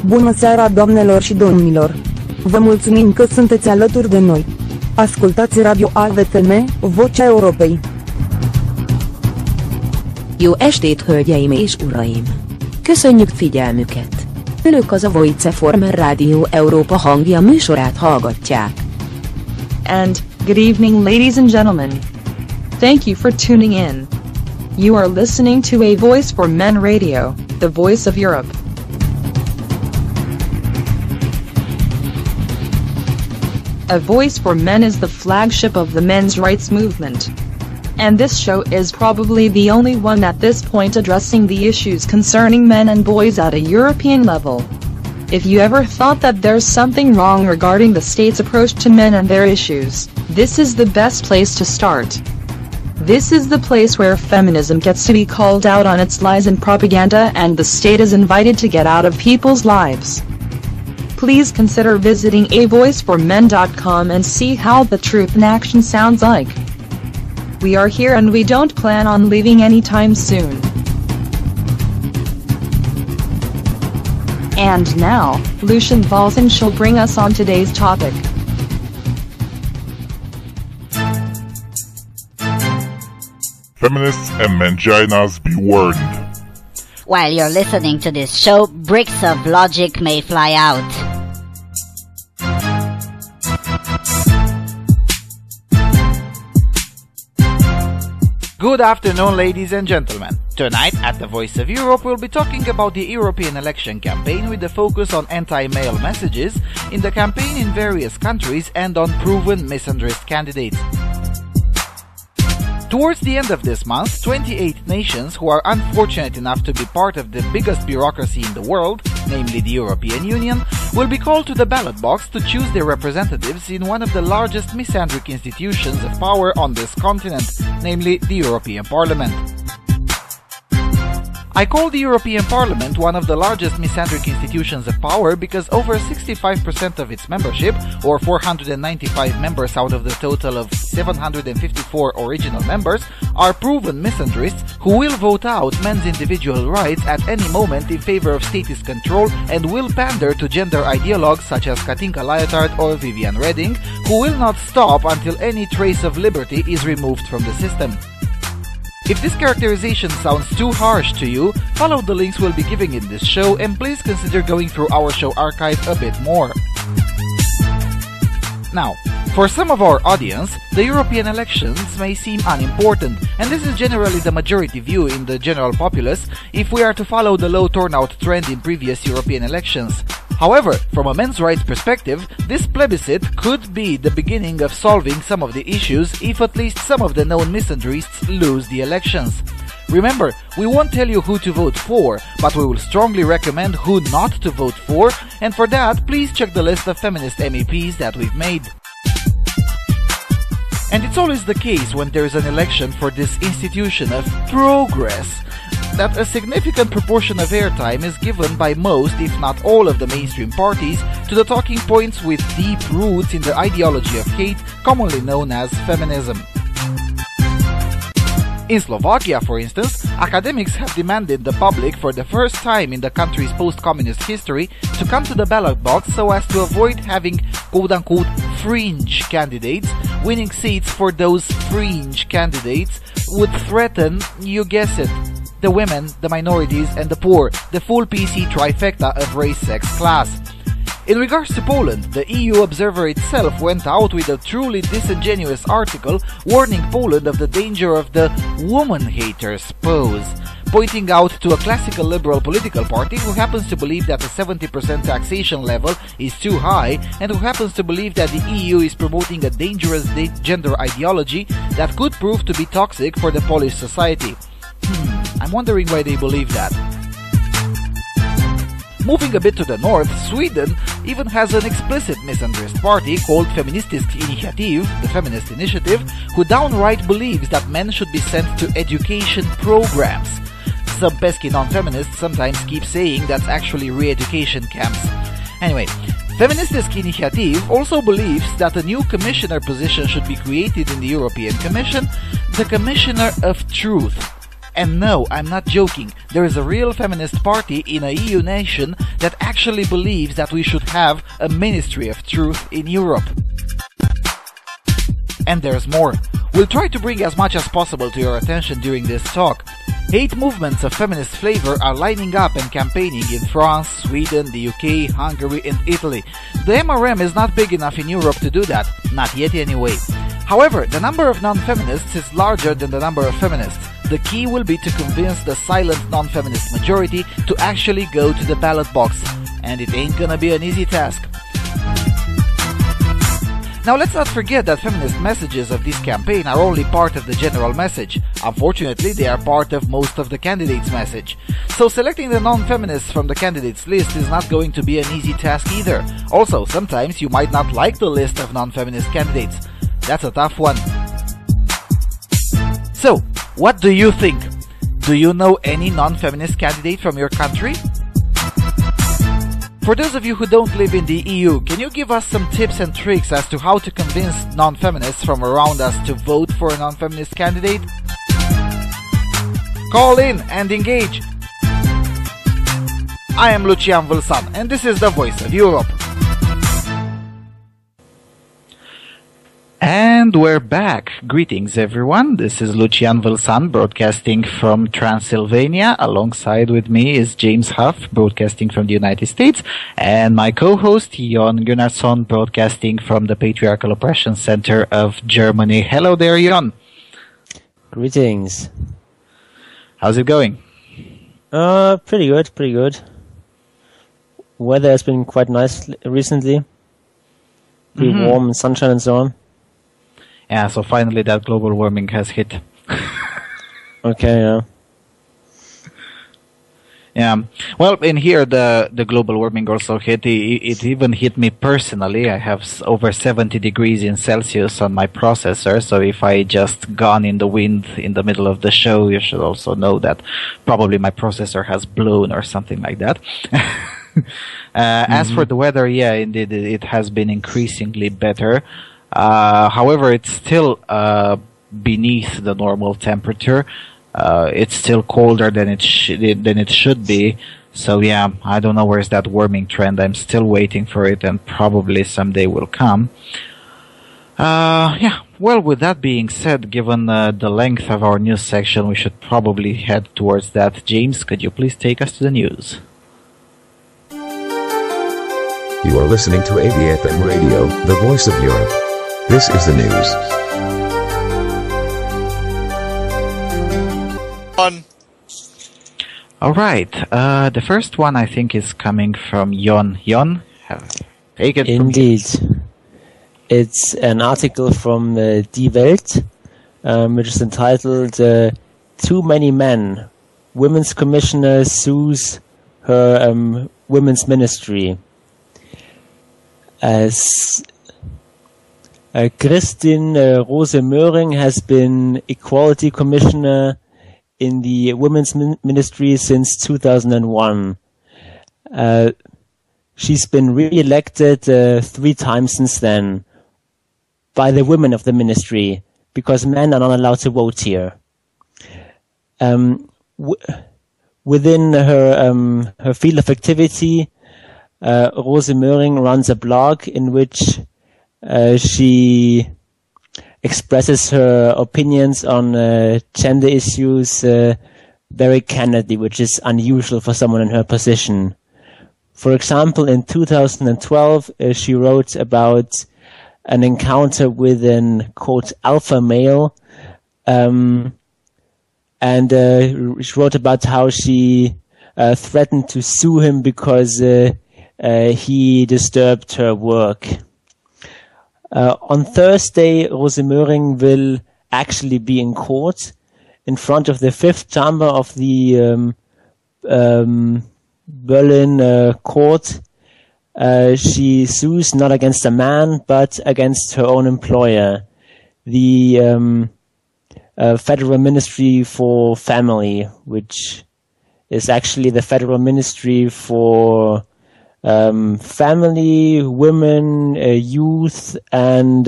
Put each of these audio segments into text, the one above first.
Bună seara, doamnelor și domnilor! Vă mulțumim că sunteți alături de noi. Ascultați Radio AVFM, Vocea Europei. Jó estét, hölgyeim és uraim! Köszönjük figyelmüket! Önök az AVFM Rádió Európa hangja műsorát hallgatják. And, good evening ladies and gentlemen. Thank you for tuning in. You are listening to A Voice for Men Radio, the voice of Europe. A Voice for Men is the flagship of the men's rights movement. And this show is probably the only one at this point addressing the issues concerning men and boys at a European level. If you ever thought that there's something wrong regarding the state's approach to men and their issues, this is the best place to start. This is the place where feminism gets to be called out on its lies and propaganda, and the state is invited to get out of people's lives. Please consider visiting avoiceformen.com and see how the truth in action sounds like. We are here and we don't plan on leaving anytime soon. And now, Lucian Balzan shall bring us on today's topic. Feminists and manginas be warned. While you're listening to this show, bricks of logic may fly out. Good afternoon, ladies and gentlemen. Tonight at the Voice of Europe we'll be talking about the European election campaign with the focus on anti-male messages in the campaign in various countries and on proven misandrist candidates. Towards the end of this month, 28 nations who are unfortunate enough to be part of the biggest bureaucracy in the world, namely the European Union, will be called to the ballot box to choose their representatives in one of the largest misandric institutions of power on this continent, namely the European Parliament. I call the European Parliament one of the largest misandric institutions of power because over 65% of its membership, or 495 members out of the total of 754 original members, are proven misandrists who will vote out men's individual rights at any moment in favor of statist control and will pander to gender ideologues such as Katinka Lyotard or Viviane Reding, who will not stop until any trace of liberty is removed from the system. If this characterization sounds too harsh to you, follow the links we'll be giving in this show and please consider going through our show archive a bit more. Now, for some of our audience, the European elections may seem unimportant, and this is generally the majority view in the general populace if we are to follow the low turnout trend in previous European elections. However, from a men's rights perspective, this plebiscite could be the beginning of solving some of the issues if at least some of the known misandrists lose the elections. Remember, we won't tell you who to vote for, but we will strongly recommend who not to vote for, and for that, please check the list of feminist MEPs that we've made. And it's always the case when there is an election for this institution of progress, that a significant proportion of airtime is given by most, if not all, of the mainstream parties to the talking points with deep roots in the ideology of hate, commonly known as feminism. In Slovakia, for instance, academics have demanded the public for the first time in the country's post-communist history to come to the ballot box so as to avoid having quote-unquote fringe candidates. Winning seats for those fringe candidates would threaten, you guess it, the women, the minorities and the poor, the full PC trifecta of race, sex, class. In regards to Poland, the EU Observer itself went out with a truly disingenuous article warning Poland of the danger of the woman haters pose, pointing out to a classical liberal political party who happens to believe that a 70% taxation level is too high and who happens to believe that the EU is promoting a dangerous gender ideology that could prove to be toxic for the Polish society. I'm wondering why they believe that. Moving a bit to the north, Sweden even has an explicit misandrist party called Feminist Initiative, the Feminist Initiative, who downright believes that men should be sent to education programs. Some pesky non-feminists sometimes keep saying that's actually re-education camps. Anyway, Feminist Initiative also believes that a new commissioner position should be created in the European Commission, the Commissioner of Truth. And no, I'm not joking. There is a real feminist party in a EU nation that actually believes that we should have a Ministry of Truth in Europe. And there's more. We'll try to bring as much as possible to your attention during this talk. 8 movements of feminist flavor are lining up and campaigning in France, Sweden, the UK, Hungary and Italy. The MRM is not big enough in Europe to do that, not yet anyway. However, the number of non-feminists is larger than the number of feminists. The key will be to convince the silent non-feminist majority to actually go to the ballot box. And it ain't gonna be an easy task. Now let's not forget that feminist messages of this campaign are only part of the general message. Unfortunately, they are part of most of the candidates' message. So selecting the non-feminists from the candidates list is not going to be an easy task either. Also, sometimes you might not like the list of non-feminist candidates. That's a tough one. So, what do you think? Do you know any non-feminist candidate from your country? For those of you who don't live in the EU, can you give us some tips and tricks as to how to convince non-feminists from around us to vote for a non-feminist candidate? Call in and engage! I am Lucian Vulsan and this is the Voice of Europe. And we're back. Greetings everyone. This is Lucian Vulsan broadcasting from Transylvania. Alongside with me is James Huff broadcasting from the United States and my co-host Jon Gunnarsson broadcasting from the Patriarchal Oppression Center of Germany. Hello there, Jon. Greetings. How's it going? Pretty good. Weather has been quite nice recently. Pretty warm and sunshine and so on. Yeah, so finally that global warming has hit. Okay, yeah. Yeah. Well, in here the global warming also hit. It even hit me personally. I have over 70 degrees in Celsius on my processor, so if I just gone in the wind in the middle of the show, you should also know that probably my processor has blown or something like that. As for the weather, yeah, indeed, it has been increasingly better. However, it's still beneath the normal temperature. It's still colder than it should be. So yeah, I don't know where's that warming trend. I'm still waiting for it, and probably someday will come. Yeah. Well, with that being said, given the length of our news section, we should probably head towards that. James, could you please take us to the news? You are listening to AVFM Radio, the Voice of Europe. This is the news. All right. The first one I think is coming from Jon. Jon, take it. Indeed. It's an article from Die Welt, which is entitled "Too Many Men. Women's Commissioner Sues Her Women's Ministry." As Kristin Rose Möhring has been Equality Commissioner in the Women's Ministry since 2001. She's been re-elected 3 times since then by the women of the ministry, because men are not allowed to vote here. Within her field of activity, Rose Möhring runs a blog in which she expresses her opinions on gender issues very candidly, which is unusual for someone in her position. For example, in 2012, she wrote about an encounter with an, quote, alpha male, and she wrote about how she threatened to sue him because he disturbed her work. On Thursday, Rose Möhring will actually be in court in front of the 5th chamber of the Berlin court. She sues not against a man, but against her own employer, the Federal Ministry for Family, which is actually the Federal Ministry for family, women, youth, and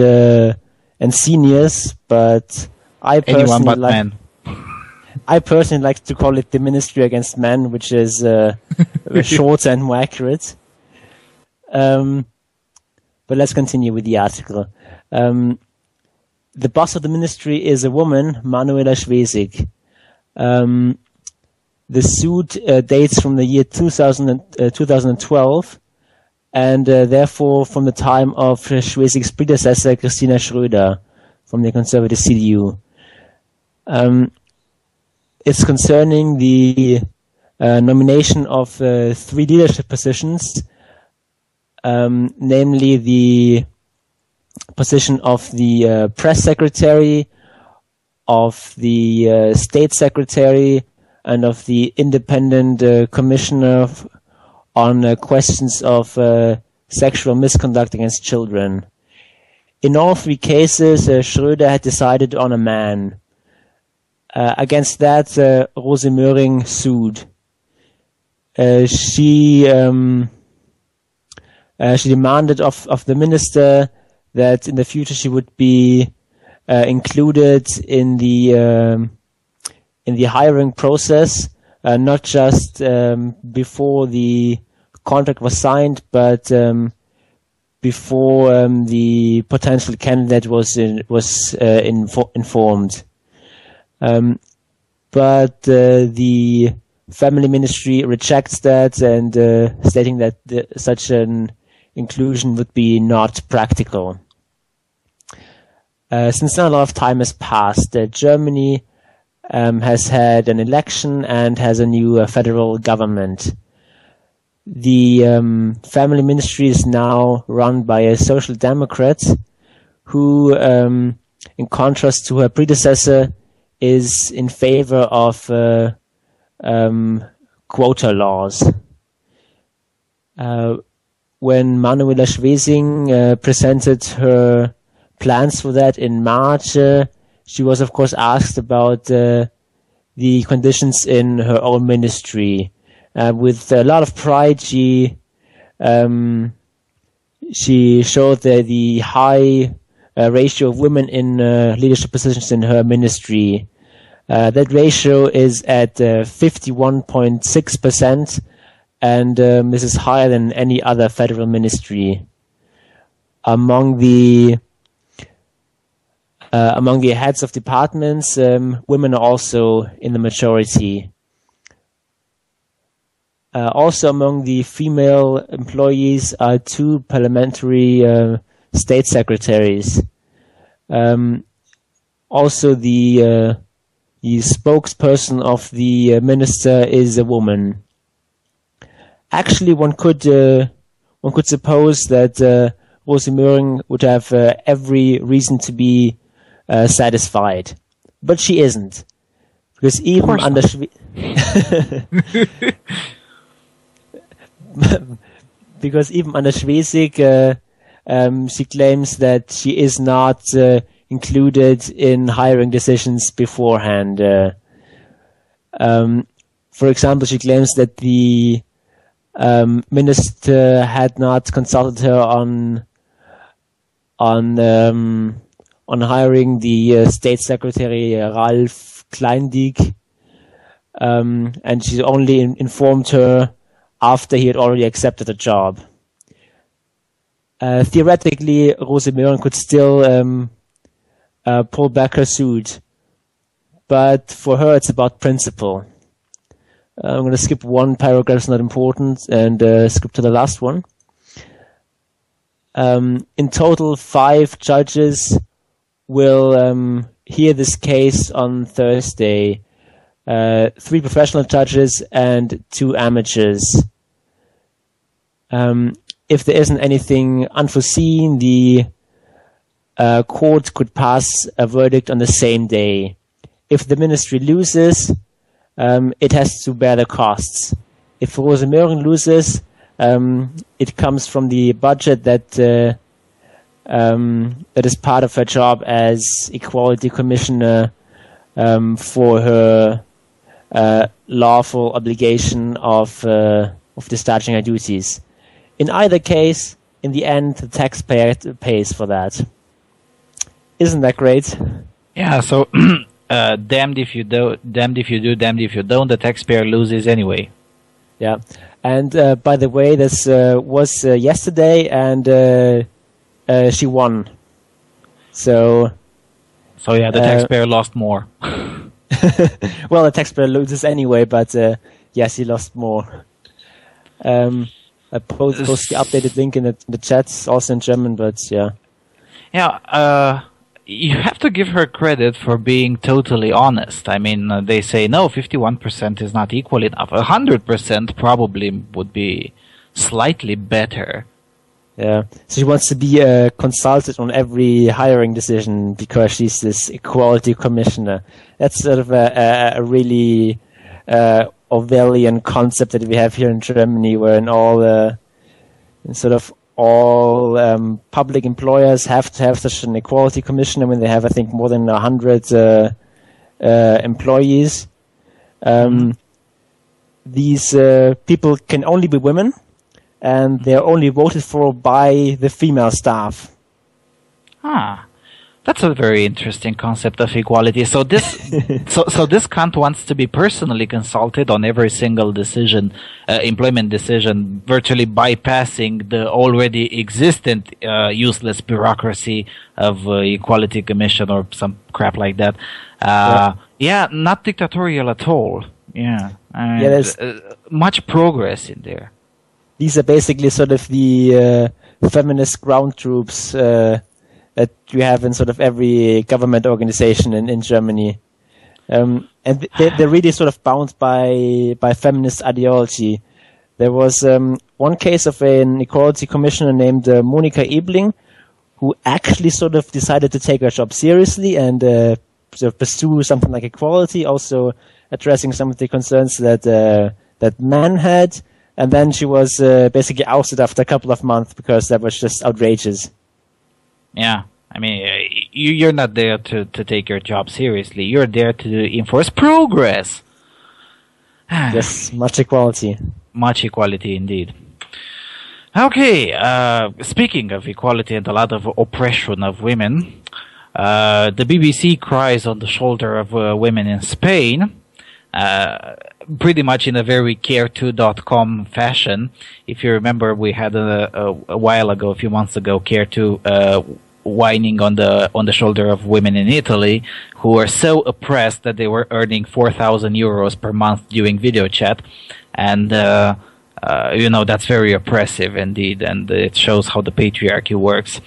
seniors. But I personally I personally like to call it the Ministry Against Men, which is shorter and more accurate. But let's continue with the article. The boss of the ministry is a woman, Manuela Schwesig. The suit dates from the year 2012, and therefore from the time of Schwesig's predecessor, Christina Schröder, from the conservative CDU. It's concerning the nomination of 3 leadership positions, namely the position of the press secretary, of the state secretary, and of the independent commissioner on questions of sexual misconduct against children. In all 3 cases, Schröder had decided on a man. Against that, Rose Möhring sued. She demanded of the minister that in the future she would be included in the hiring process, not just before the contract was signed, but before the potential candidate was informed. But the family ministry rejects that, and stating that such an inclusion would be not practical. Since then, a lot of time has passed. Germany has had an election and has a new federal government. The family ministry is now run by a social democrat who, in contrast to her predecessor, is in favor of quota laws. When Manuela Schwesig presented her plans for that in March, she was of course asked about the conditions in her own ministry. With a lot of pride, she showed the high ratio of women in leadership positions in her ministry. That ratio is at 51.6%, and this is higher than any other federal ministry. Among the heads of departments, women are also in the majority. Also among the female employees are 2 parliamentary state secretaries. Also the spokesperson of the minister is a woman. Actually, one could suppose that Rose Möhring would have every reason to be satisfied, but she isn't, because even under Schwesig, she claims that she is not included in hiring decisions beforehand. For example, she claims that the minister had not consulted her on hiring the state secretary Ralf Kleindiek, and she only informed her after he had already accepted the job. Theoretically, Rose Möhring could still pull back her suit, but for her it's about principle. I'm going to skip one paragraph, it's not important, and skip to the last one. In total, 5 judges will hear this case on Thursday. 3 professional judges and 2 amateurs. If there isn't anything unforeseen, the court could pass a verdict on the same day. If the ministry loses, it has to bear the costs. If Rose Möhring loses, it comes from the budget that is part of her job as Equality Commissioner for her lawful obligation of discharging her duties. In either case, in the end, the taxpayer pays for that. Isn't that great? Yeah, so damned if you do, damned if you don't. The taxpayer loses anyway. Yeah. And by the way, this was yesterday, and she won. So yeah, the taxpayer lost more. Well, the taxpayer loses anyway, but yes, he lost more. I post the updated link in the chat, also in German, but yeah. Yeah, you have to give her credit for being totally honest. I mean, they say, no, 51% is not equal enough. 100% probably would be slightly better. Yeah, so she wants to be consulted on every hiring decision because she's this equality commissioner. That's sort of a really Orwellian concept that we have here in Germany, where all public employers have to have such an equality commissioner when they have, I think, more than 100 employees. These people can only be women, and they're only voted for by the female staff. That's a very interesting concept of equality. So this, so this cunt wants to be personally consulted on every single decision, employment decision, virtually bypassing the already existent useless bureaucracy of Equality Commission or some crap like that. Yeah, not dictatorial at all. Yeah, there's much progress in there. These are basically sort of the feminist ground troops that you have in sort of every government organization in Germany. And they're really sort of bound by feminist ideology. There was one case of an equality commissioner named Monika Ebling, who actually sort of decided to take her job seriously and sort of pursue something like equality, also addressing some of the concerns that men had. And then she was basically ousted after a couple of months because that was just outrageous. Yeah, I mean, you're not there to take your job seriously. You're there to enforce progress. Yes, much equality. Much equality indeed. Okay, speaking of equality and a lot of oppression of women, the BBC cries on the shoulder of women in Spain. Pretty much in a very care2.com fashion. If you remember, we had a while ago, a few months ago, Care2 whining on the shoulder of women in Italy who were so oppressed that they were earning 4,000 euros per month doing video chat, and that's very oppressive indeed, and it shows how the patriarchy works.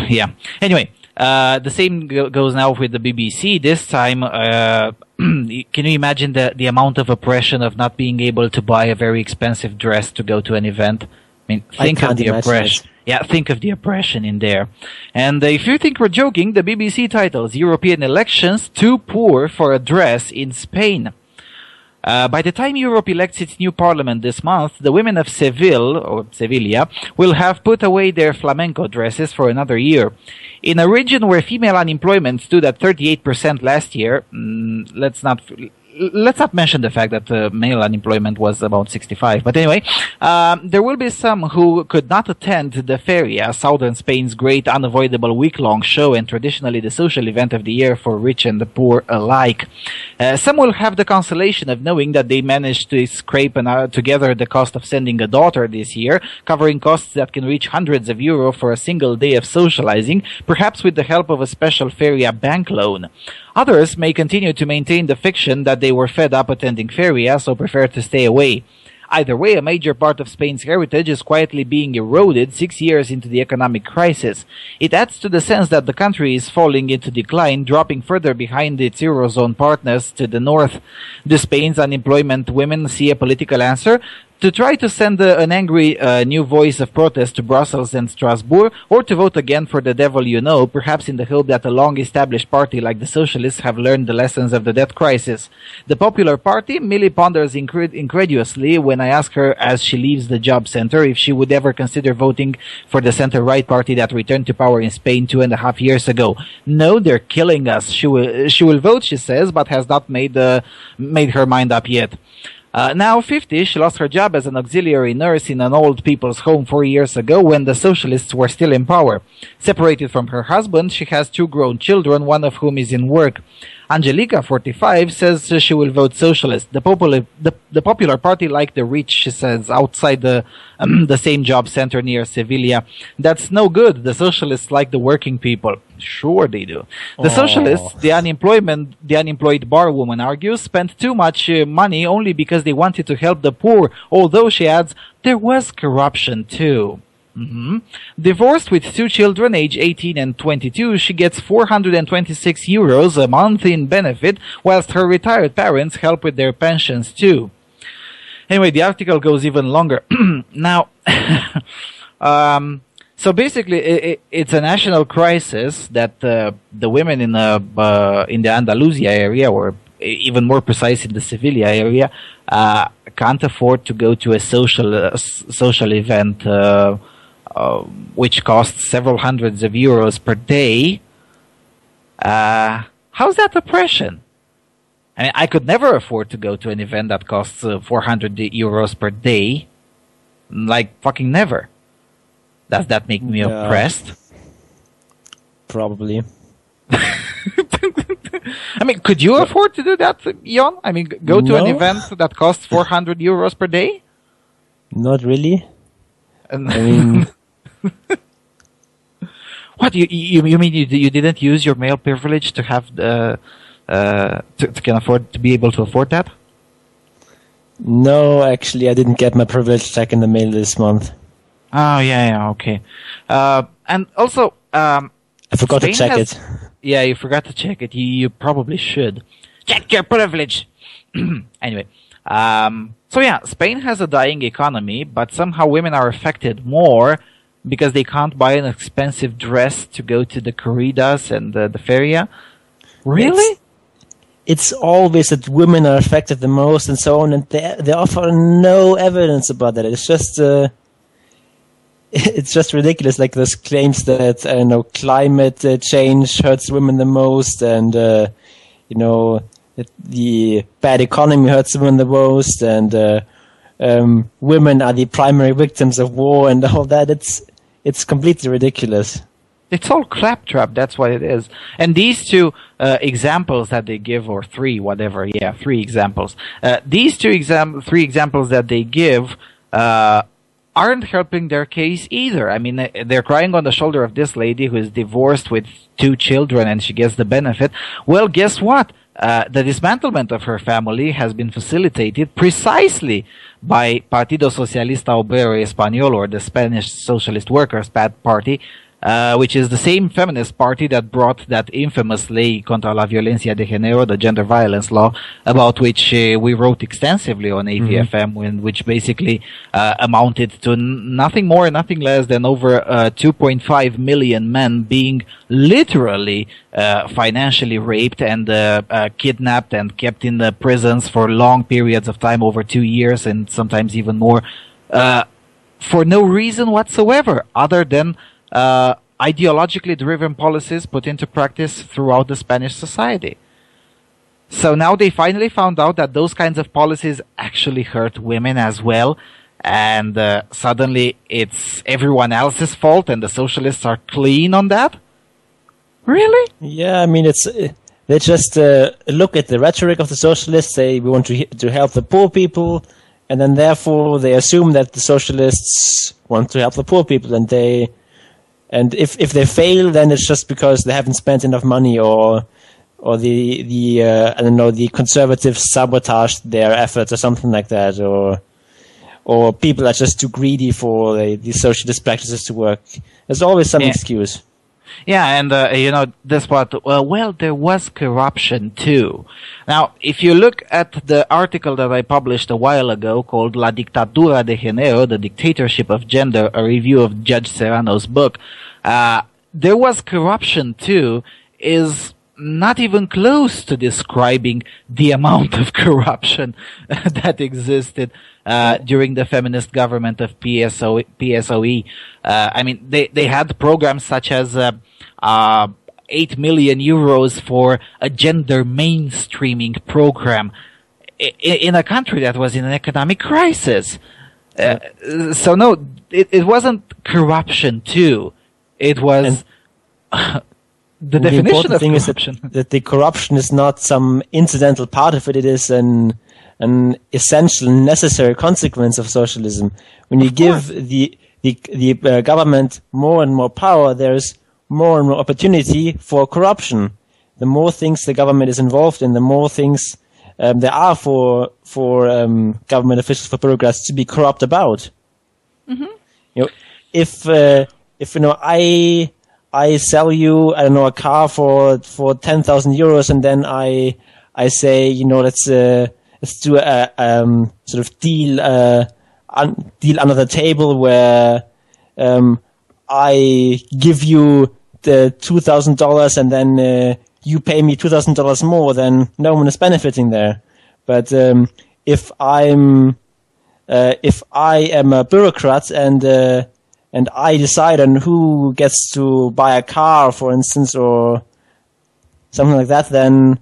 Yeah. Anyway. The same goes now with the BBC. This time, can you imagine the amount of oppression of not being able to buy a very expensive dress to go to an event? I mean, think of the oppression. Yeah, think of the oppression in there. And if you think we're joking, the BBC titles European elections too poor for a dress in Spain. By the time Europe elects its new parliament this month, the women of Sevilla will have put away their flamenco dresses for another year. In a region where female unemployment stood at 38% last year, let's not mention the fact that male unemployment was about 65. But anyway, there will be some who could not attend the Feria, southern Spain's great unavoidable week-long show and traditionally the social event of the year for rich and the poor alike. Some will have the consolation of knowing that they managed to scrape together the cost of sending a daughter this year, covering costs that can reach hundreds of euro for a single day of socializing, perhaps with the help of a special Feria bank loan. Others may continue to maintain the fiction that they were fed up attending Feria, so prefer to stay away. Either way, a major part of Spain's heritage is quietly being eroded 6 years into the economic crisis. It adds to the sense that the country is falling into decline, dropping further behind its Eurozone partners to the north. Do Spain's unemployment women see a political answer? To try to send an angry new voice of protest to Brussels and Strasbourg, or to vote again for the devil you know, perhaps in the hope that a long-established party like the Socialists have learned the lessons of the debt crisis. The Popular Party, Millie ponders incredulously when I ask her as she leaves the job center if she would ever consider voting for the center-right party that returned to power in Spain 2.5 years ago. No, they're killing us. She will vote, she says, but has not made her mind up yet. Now 50, she lost her job as an auxiliary nurse in an old people's home 4 years ago when the socialists were still in power. Separated from her husband, she has 2 grown children, one of whom is in work. Angelica, 45, says she will vote socialist. The Popular Party like the rich, she says, outside the same job center near Sevilla. That's no good. The socialists like the working people. Sure they do. The socialists, the unemployed bar woman argues, spent too much money only because they wanted to help the poor, although, she adds, there was corruption too. Divorced with 2 children, age 18 and 22, she gets 426 euros a month in benefit, whilst her retired parents help with their pensions too. Anyway, the article goes even longer. Now, so basically, it's a national crisis that the women in the Andalusia area, or even more precise in the Sevilla area, can't afford to go to a social event, which costs several hundreds of euros per day. How's that oppression? I mean, I could never afford to go to an event that costs 400 euros per day. Like, fucking never. Does that make me oppressed? Probably. I mean, could you afford to do that, Jon? I mean, go to an event that costs 400 euros per day? Not really. I mean... What, you mean you didn't use your male privilege to have to be able to afford that? No, actually, I didn't get my privilege check in the mail this month. Oh, yeah, okay. And also, I forgot to check it. Yeah, you forgot to check it. You probably should. Check your privilege! Anyway, so yeah, Spain has a dying economy, but somehow women are affected more because they can't buy an expensive dress to go to the corridas and the feria. Really? It's always that women are affected the most and so on, and they offer no evidence about that. It's just ridiculous. Like, there's claims that, I don't know, climate change hurts women the most, and, the bad economy hurts women the most, and women are the primary victims of war and all that. It's completely ridiculous. It's all claptrap, that's what it is. And these 2 examples that they give, or 3, whatever, 3 examples. These 3 examples that they give aren't helping their case either. I mean, they're crying on the shoulder of this lady who is divorced with 2 children and she gets the benefit. Well, guess what? The dismantlement of her family has been facilitated precisely by Partido Socialista Obrero Español, or the Spanish Socialist Workers' Party, which is the same feminist party that brought that infamous ley contra la violencia de género, the gender violence law, about which we wrote extensively on AVFM, which basically amounted to nothing more, nothing less than over 2.5 million men being literally financially raped and kidnapped and kept in the prisons for long periods of time, over 2 years and sometimes even more, for no reason whatsoever other than ideologically driven policies put into practice throughout the Spanish society. So now they finally found out that those kinds of policies actually hurt women as well, and suddenly it's everyone else's fault and the socialists are clean on that? Really? Yeah, I mean, they just look at the rhetoric of the socialists, say we want to help the poor people, and then therefore they assume that the socialists want to help the poor people, and if they fail, then it's just because they haven't spent enough money, or the conservatives sabotaged their efforts or something like that, or people are just too greedy for these socialist practices to work. There's always some excuse. Yeah, and this part, well, there was corruption too. Now, if you look at the article that I published a while ago called La Dictadura de Género, the Dictatorship of Gender, a review of Judge Serrano's book, there was corruption too, is not even close to describing the amount of corruption that existed during the feminist government of PSOE. I mean, they had programs such as 8 million euros for a gender mainstreaming program. in a country that was in an economic crisis. So no, it wasn't corruption too. It was the definition of corruption. Is that the corruption is not some incidental part of it. It is an essential, necessary consequence of socialism. When you give the government more and more power, there's more and more opportunity for corruption. The more things the government is involved in, the more things there are for government officials, for bureaucrats to be corrupt about. Mm-hmm. If I sell you, I don't know, a car for 10,000 euros, and then I say, let's do a sort of deal under the table where I give you the $2,000 and then you pay me $2,000 more, then no one is benefiting there. But if I am a bureaucrat and I decide on who gets to buy a car, for instance, or something like that, then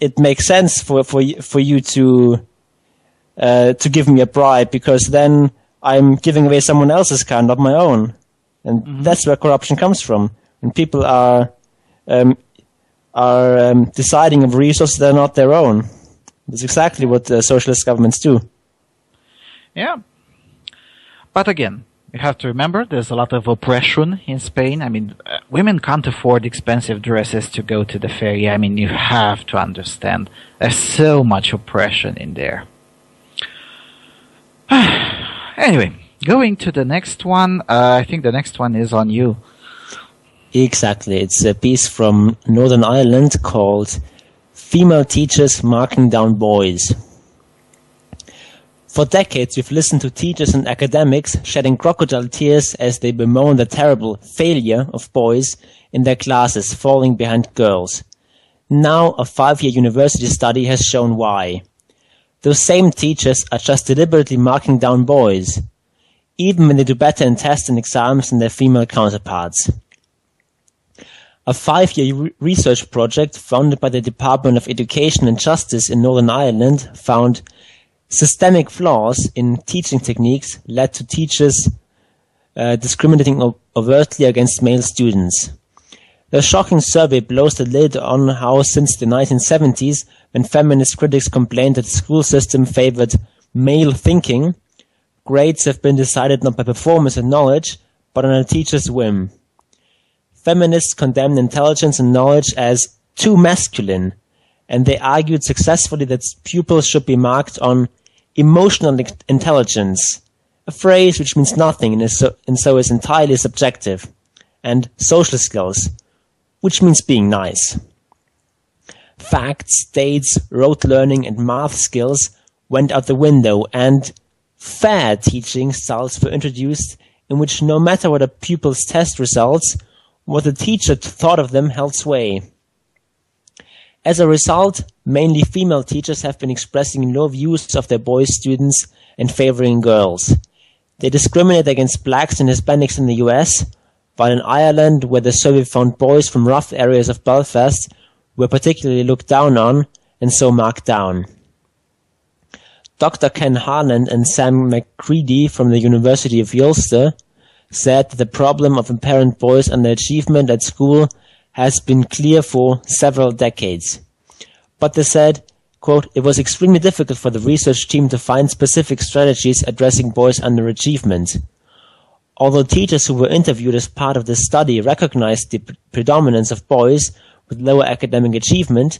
it makes sense for you to give me a bribe, because then I'm giving away someone else's car, not my own, and that's where corruption comes from. When people are deciding of resources that are not their own. That's exactly what socialist governments do. Yeah, but again, you have to remember there's a lot of oppression in Spain. I mean, women can't afford expensive dresses to go to the fair. I mean, you have to understand there's so much oppression in there. Anyway, going to the next one. I think the next one is on you. Exactly. It's a piece from Northern Ireland called Female Teachers Marking Down Boys. For decades, we've listened to teachers and academics shedding crocodile tears as they bemoan the terrible failure of boys in their classes falling behind girls. Now, a 5-year university study has shown why. Those same teachers are just deliberately marking down boys, even when they do better in tests and exams than their female counterparts. A 5-year research project funded by the Department of Education and Justice in Northern Ireland found systemic flaws in teaching techniques led to teachers discriminating overtly against male students. The shocking survey blows the lid on how since the 1970s, when feminist critics complained that the school system favored male thinking, grades have been decided not by performance and knowledge, but on a teacher's whim. Feminists condemned intelligence and knowledge as too masculine, and they argued successfully that pupils should be marked on emotional intelligence, a phrase which means nothing and so is entirely subjective, and social skills, which means being nice. Facts, dates, rote learning and math skills went out the window, and fair teaching styles were introduced in which no matter what a pupil's test results, what the teacher thought of them held sway. As a result, mainly female teachers have been expressing low views of their boy students and favoring girls. They discriminate against blacks and Hispanics in the US, while in Ireland, where the survey found boys from rough areas of Belfast were particularly looked down on and so marked down. Dr. Ken Harland and Sam McCready from the University of Ulster said that the problem of apparent boys' underachievement at school has been clear for several decades. But they said, quote, it was extremely difficult for the research team to find specific strategies addressing boys' underachievement. Although teachers who were interviewed as part of the study recognized the predominance of boys with lower academic achievement,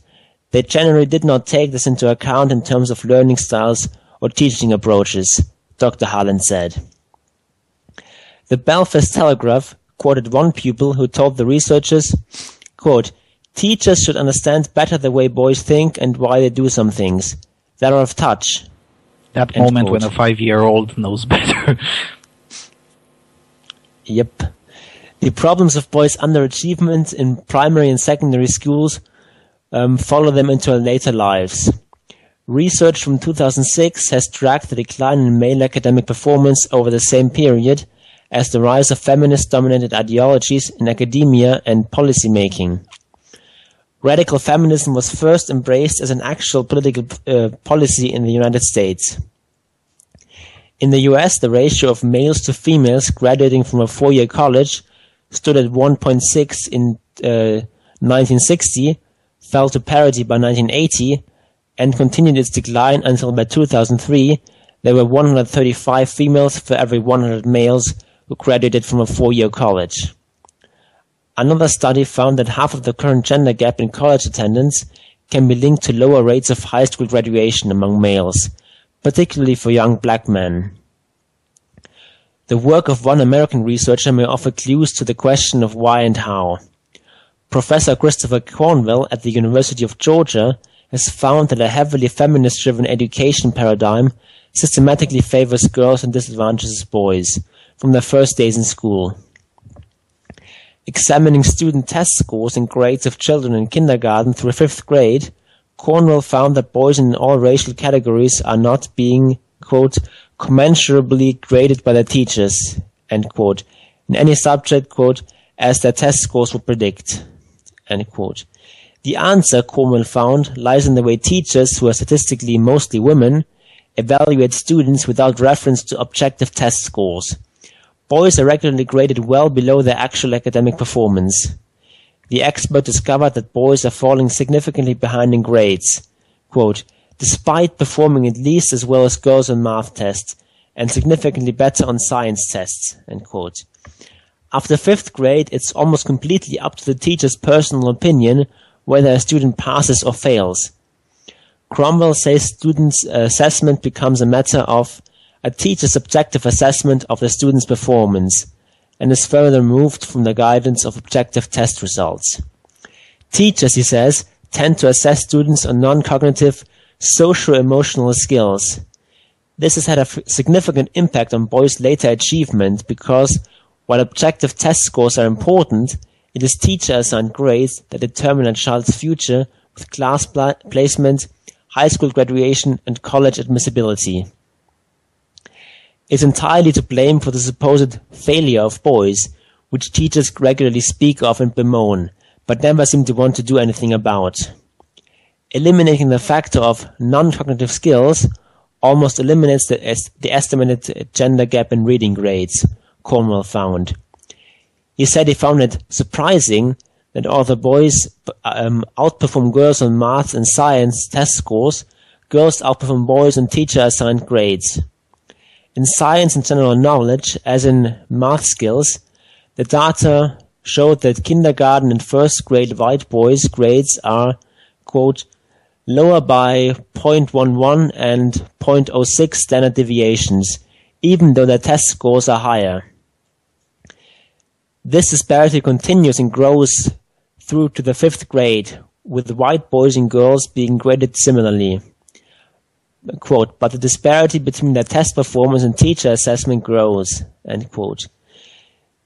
they generally did not take this into account in terms of learning styles or teaching approaches, Dr. Harland said. The Belfast Telegraph quoted one pupil who told the researchers, quote, teachers should understand better the way boys think and why they do some things. They're out of touch. That moment when a 5-year-old knows better. Yep. The problems of boys' underachievement in primary and secondary schools follow them into their later lives. Research from 2006 has tracked the decline in male academic performance over the same period as the rise of feminist-dominated ideologies in academia and policy making. radical feminism was first embraced as an actual political policy in the United States. In the US, the ratio of males to females graduating from a 4-year college stood at 1.6 in 1960, fell to parity by 1980, and continued its decline until by 2003, there were 135 females for every 100 males who graduated from a 4-year college. Another study found that half of the current gender gap in college attendance can be linked to lower rates of high school graduation among males, particularly for young black men. The work of one American researcher may offer clues to the question of why and how. Professor Christopher Cornwell at the University of Georgia has found that a heavily feminist-driven education paradigm systematically favors girls and disadvantages boys from their first days in school. Examining student test scores and grades of children in kindergarten through 5th grade, Cornwell found that boys in all racial categories are not being, quote, commensurably graded by their teachers, end quote, in any subject, quote, as their test scores would predict, end quote. The answer, Cornwell found, lies in the way teachers, who are statistically mostly women, evaluate students without reference to objective test scores. Boys are regularly graded well below their actual academic performance. The expert discovered that boys are falling significantly behind in grades, quote, despite performing at least as well as girls on math tests, and significantly better on science tests, end quote. After 5th grade, it's almost completely up to the teacher's personal opinion whether a student passes or fails. Cromwell says students' assessment becomes a matter of a teacher's subjective assessment of the student's performance, and is further removed from the guidance of objective test results. Teachers, he says, tend to assess students on non-cognitive socio-emotional skills. This has had a significant impact on boys' later achievement because, while objective test scores are important, it is teacher-assigned grades that determine a child's future with class placement, high school graduation, and college admissibility. It's entirely to blame for the supposed failure of boys, which teachers regularly speak of and bemoan, but never seem to want to do anything about. Eliminating the factor of non-cognitive skills almost eliminates the estimated gender gap in reading grades, Cornwell found. He said he found it surprising that although boys outperform girls on math and science test scores, girls outperform boys on teacher-assigned grades. In science and general knowledge, as in math skills, the data showed that kindergarten and 1st grade white boys' grades are, quote, lower by 0.11 and 0.06 standard deviations, even though their test scores are higher. This disparity continues and grows through to the 5th grade, with white boys and girls being graded similarly. Quote, but the disparity between their test performance and teacher assessment grows, end quote.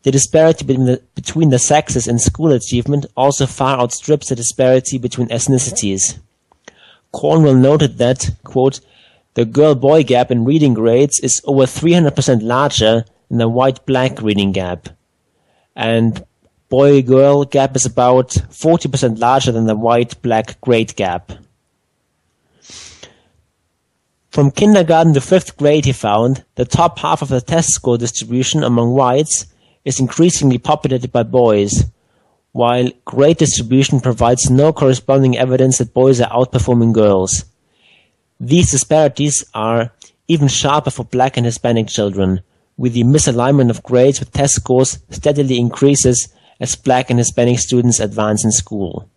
The disparity between the sexes in school achievement also far outstrips the disparity between ethnicities. Cornwell noted that, quote, the girl-boy gap in reading grades is over 300% larger than the white-black reading gap, and boy-girl gap is about 40% larger than the white-black grade gap. From kindergarten to 5th grade, he found, the top half of the test score distribution among whites is increasingly populated by boys, while grade distribution provides no corresponding evidence that boys are outperforming girls. These disparities are even sharper for black and Hispanic children, with the misalignment of grades with test scores steadily increases as black and Hispanic students advance in school.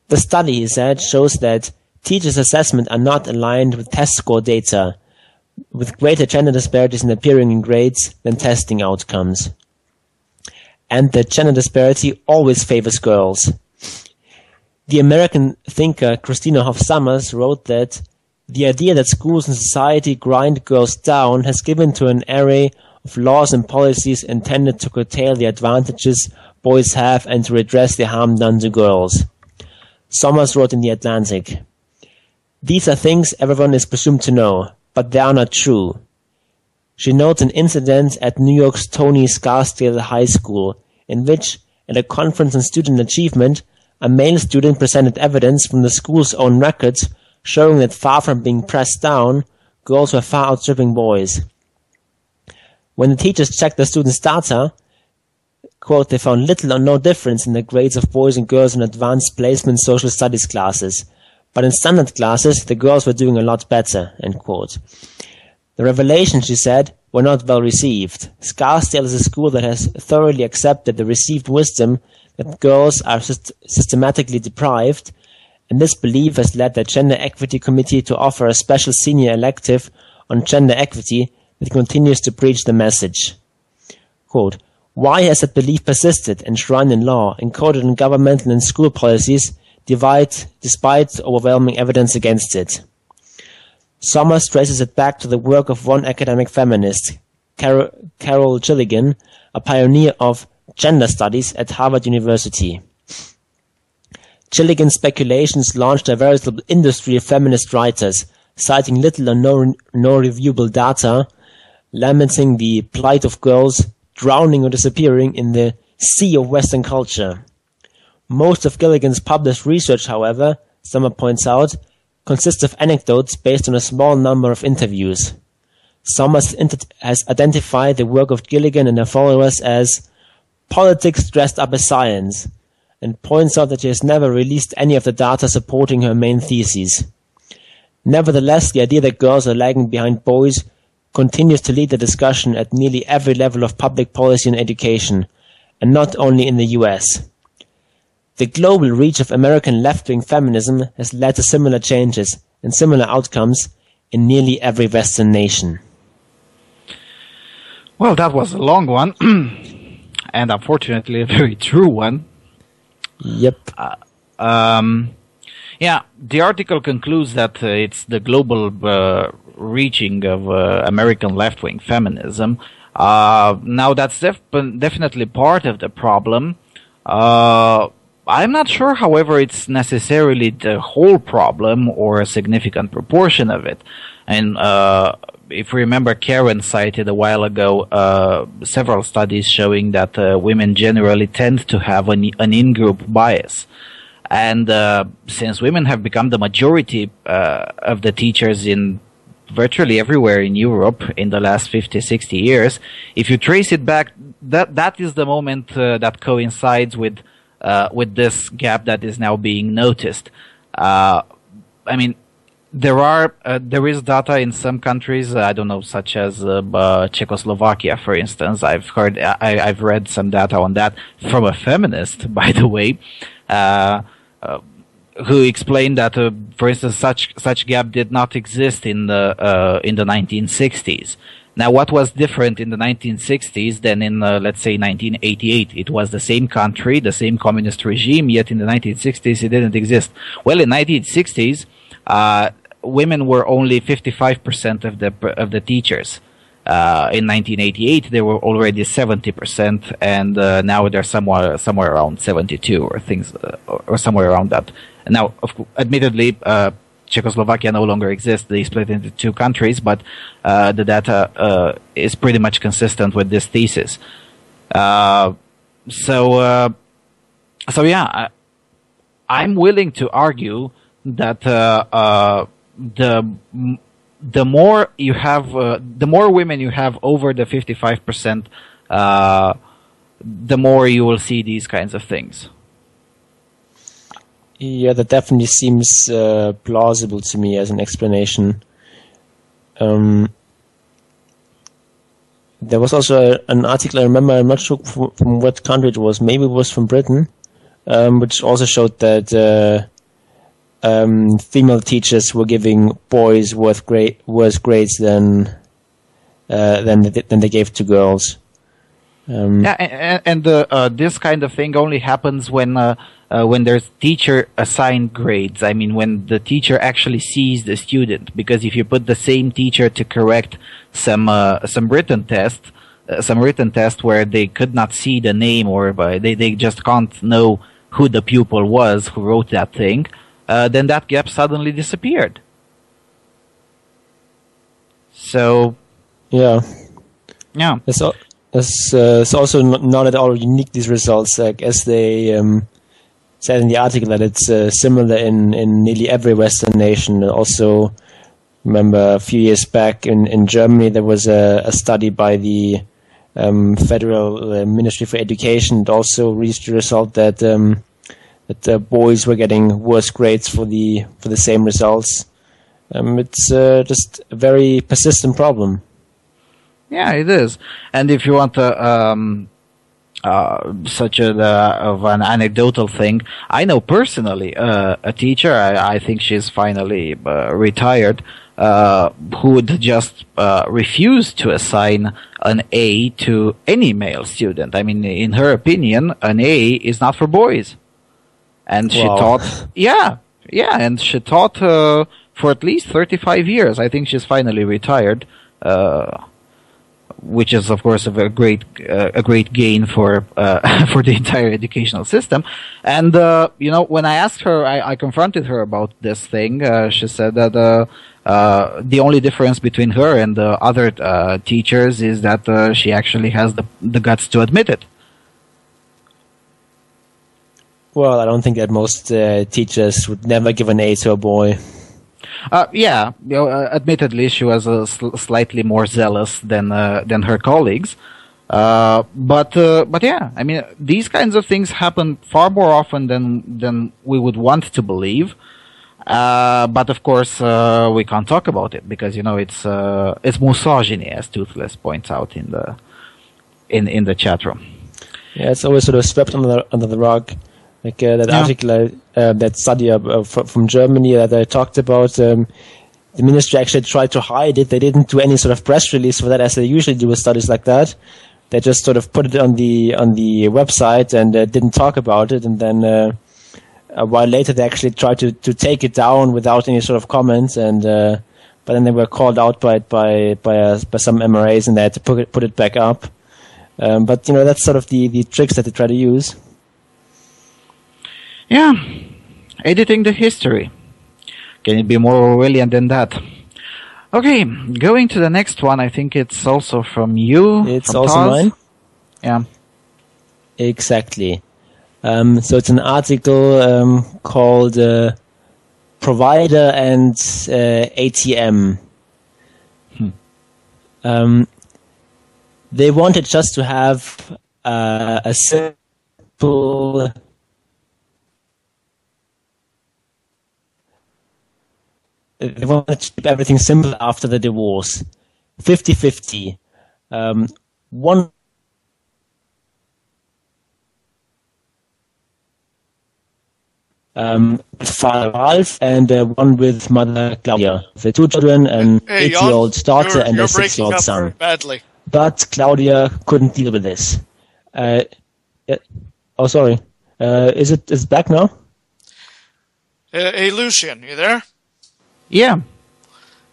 The study, he said, shows that teachers' assessment are not aligned with test score data, with greater gender disparities in appearing in grades than testing outcomes. And that gender disparity always favors girls. The American thinker Christina Hoff Sommers wrote that the idea that schools and society grind girls down has given to an array of laws and policies intended to curtail the advantages boys have and to redress the harm done to girls. Sommers wrote in The Atlantic, these are things everyone is presumed to know, but they are not true. She notes an incident at New York's Tony Scarsdale High School, in which, at a conference on student achievement, a male student presented evidence from the school's own records showing that far from being pressed down, girls were far outstripping boys. When the teachers checked the students' data, quote, they found little or no difference in the grades of boys and girls in advanced placement social studies classes, but in standard classes, the girls were doing a lot better, end quote. The revelations, she said, were not well received. Scarsdale is a school that has thoroughly accepted the received wisdom that girls are systematically deprived, and this belief has led the Gender Equity Committee to offer a special senior elective on gender equity that continues to preach the message. Quote, why has that belief persisted, enshrined in law, encoded in governmental and school policies, despite overwhelming evidence against it? Somers traces it back to the work of one academic feminist, Carol Gilligan, a pioneer of gender studies at Harvard University. Gilligan's speculations launched a veritable industry of feminist writers, citing little or no reviewable data, lamenting the plight of girls, drowning or disappearing in the sea of Western culture. Most of Gilligan's published research, however, Sommer points out, consists of anecdotes based on a small number of interviews. Somers has identified the work of Gilligan and her followers as politics dressed up as science, and points out that she has never released any of the data supporting her main theses. Nevertheless, the idea that girls are lagging behind boys continues to lead the discussion at nearly every level of public policy and education, and not only in the US. The global reach of American left-wing feminism has led to similar changes and similar outcomes in nearly every Western nation. Well, that was a long one, and unfortunately a very true one. Yep. Yeah, the article concludes that it's the global reaching of American left-wing feminism. Now, that's definitely part of the problem. I'm not sure, however, it's necessarily the whole problem or a significant proportion of it. And if you remember, Karen cited a while ago several studies showing that women generally tend to have an in-group bias. And since women have become the majority of the teachers in virtually everywhere in Europe in the last 50, 60 years, if you trace it back, that is the moment that coincides with this gap that is now being noticed. I mean, there is data in some countries, I don't know, such as Czechoslovakia, for instance. I've read some data on that from a feminist, by the way, who explained that, for instance, such gap did not exist in the 1960s. Now, what was different in the 1960s than in, let's say, 1988? It was the same country, the same communist regime, yet in the 1960s it didn't exist. Well, in 1960s, women were only 55% of the teachers. In 1988, they were already 70%, and now they're somewhere around 72 or things, or somewhere around that. And now, admittedly, Czechoslovakia no longer exists. They split into two countries, but the data is pretty much consistent with this thesis. So yeah, I'm willing to argue that the more you have, the more women you have over the 55%, the more you will see these kinds of things. Yeah, that definitely seems plausible to me as an explanation. There was also an article, I remember, I'm not sure from what country it was, maybe it was from Britain, which also showed that female teachers were giving boys worse grades than they gave to girls. Yeah, and this kind of thing only happens when there's teacher assigned grades. I mean, when the teacher actually sees the student. Because if you put the same teacher to correct some written test where they could not see the name, or they just can't know who the pupil was who wrote that thing, then that gap suddenly disappeared. So, yeah. It's Yeah. also not at all unique, these results, like, as they said in the article that it's similar in nearly every Western nation. Also, remember a few years back in Germany, there was a study by the Federal Ministry for Education. It also reached the result that boys were getting worse grades for the same results. It's just a very persistent problem. Yeah, it is. And if you want such of an anecdotal thing, I know personally a teacher. I think she's finally retired. Who would just refuse to assign an A to any male student. I mean, in her opinion, an A is not for boys. And she taught, and she taught for at least 35 years. I think she's finally retired, which is, of course, a great gain for the entire educational system. And when I asked her, I confronted her about this thing. She said that the only difference between her and the other teachers is that she actually has the guts to admit it. Well, I don't think that most teachers would never give an A to a boy. Admittedly, she was slightly more zealous than her colleagues. But yeah, I mean, these kinds of things happen far more often than we would want to believe. But of course, we can't talk about it because it's misogyny, as Toothless points out in the chat room. Yeah, it's always sort of swept under the rug. Like that article, that study from Germany that I talked about, the ministry actually tried to hide it. They didn't do any sort of press release for that, as they usually do with studies like that. They just sort of put it on the website and didn't talk about it. And then a while later, they actually tried to take it down without any sort of comments. And but then they were called out by some MRAs, and they had to put it back up. But that's sort of the tricks that they try to use. Yeah, editing the history. Can it be more Orwellian than that? Okay, going to the next one. I think it's also from you. It's from also Taz. mine? Yeah. Exactly. So it's an article called Provider and ATM. They wanted just to have a simple... They wanted to keep everything simple after the divorce. 50-50. One Father Ralph and one with Mother Claudia. The two children, an 8-year-old daughter and a 6-year-old son. Badly. But Claudia couldn't deal with this. Oh, sorry. Is it back now? Hey, Lucian, you there? Yeah.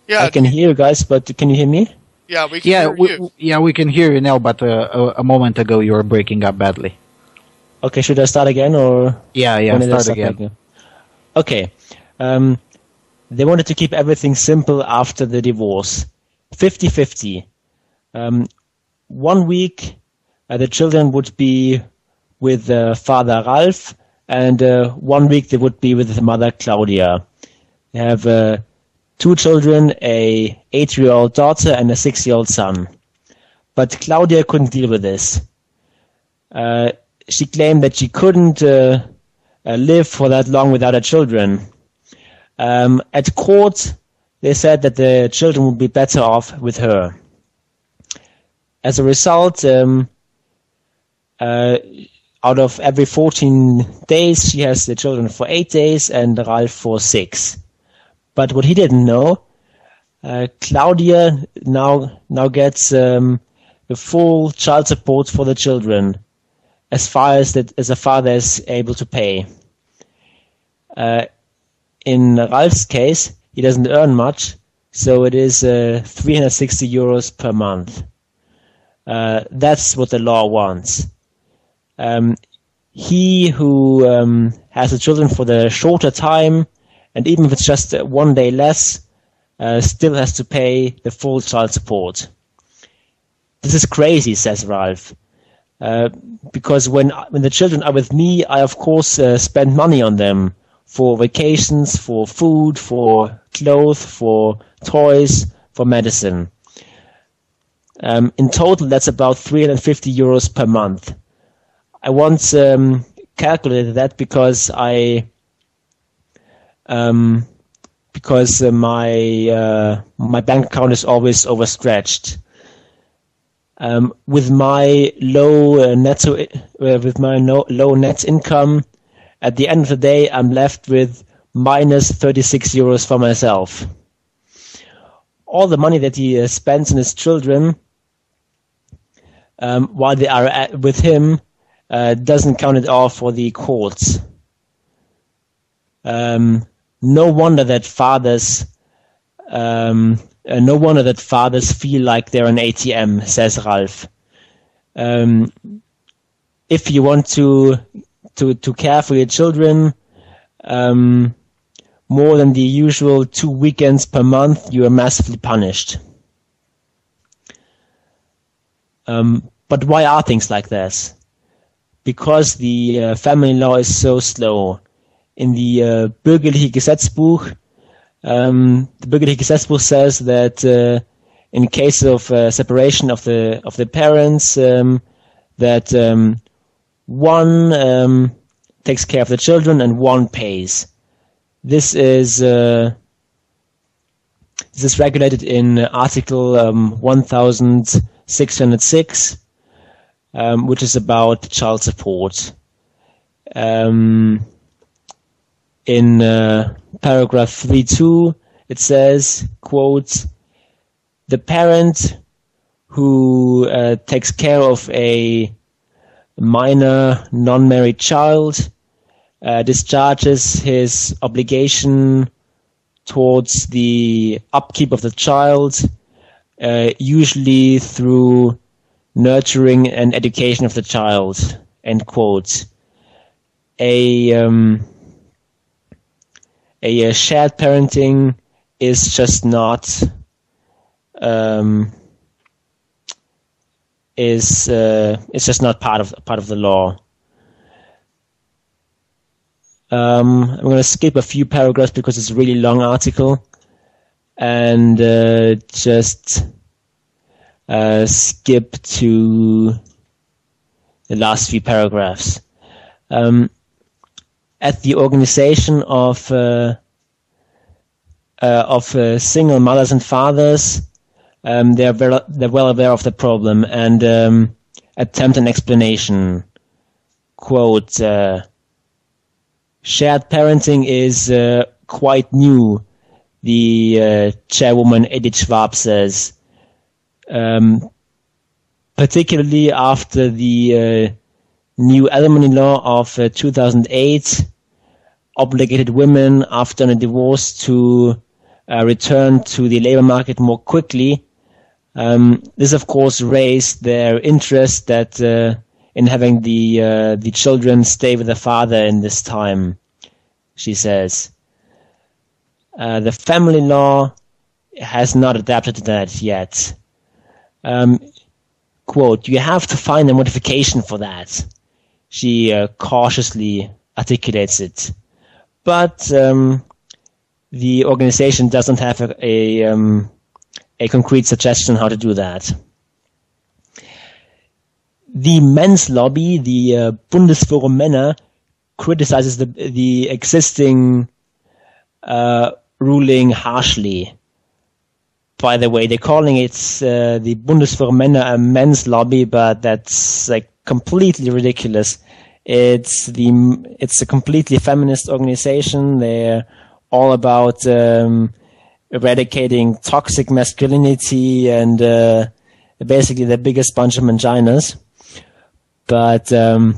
Yeah. I can hear you guys, but can you hear me? Yeah, we can hear you. Yeah, we can hear you now, but a moment ago you were breaking up badly. Okay, should I start again or? Yeah, start again. Okay. They wanted to keep everything simple after the divorce. 50-50. 1 week, the children would be with Father Ralph, and 1 week they would be with Mother Claudia. They have 2 children, a 8-year-old daughter and a 6-year-old son. But Claudia couldn't deal with this. She claimed that she couldn't live for that long without her children. At court, they said that the children would be better off with her. As a result, out of every 14 days, she has the children for 8 days and Ralph for 6. But what he didn't know, Claudia now gets the full child support for the children, as far as a father is able to pay. In Ralph's case, he doesn't earn much, so it is 360 euros per month. That's what the law wants. He who has the children for the shorter time, and even if it's just 1 day less, still has to pay the full child support. This is crazy, says Ralph. because when the children are with me, I of course spend money on them for vacations, for food, for clothes, for toys, for medicine. In total, that's about 350 euros per month. I once calculated that because my bank account is always overstretched. With my low net income, at the end of the day, I'm left with minus 36 euros for myself. All the money that he spends on his children while they are with him doesn't count at all for the courts. No wonder that fathers feel like they're an ATM, says Ralph. If you want to care for your children more than the usual 2 weekends per month, you are massively punished. But why are things like this? Because the family law is so slow. In the Bürgerliche Gesetzbuch, the Bürgerliche Gesetzbuch says that in case of separation of the parents, that one takes care of the children and one pays. This is regulated in Article 1606, which is about child support. In paragraph 3.2, it says, quote, the parent who takes care of a minor non-married child discharges his obligation towards the upkeep of the child, usually through nurturing and education of the child, end quote. A shared parenting is just not it's just not part of the law. I'm going to skip a few paragraphs because it's a really long article, and just skip to the last few paragraphs. At the organization of single mothers and fathers, they're well aware of the problem and attempt an explanation. Quote, shared parenting is quite new, the chairwoman Edith Schwab says, particularly after the new alimony law of 2008 obligated women after a divorce to return to the labor market more quickly. This, of course, raised their interest that in having the children stay with the father in this time, she says. The family law has not adapted to that yet. Quote, you have to find a modification for that. She cautiously articulates it. But the organization doesn't have a concrete suggestion how to do that. The men's lobby, the Bundesforum Männer, criticizes the existing ruling harshly. By the way, they're calling it the Bundesforum Männer a men's lobby, but that's like completely ridiculous. It's a completely feminist organization. They're all about eradicating toxic masculinity and basically the biggest bunch of manginas. But yeah,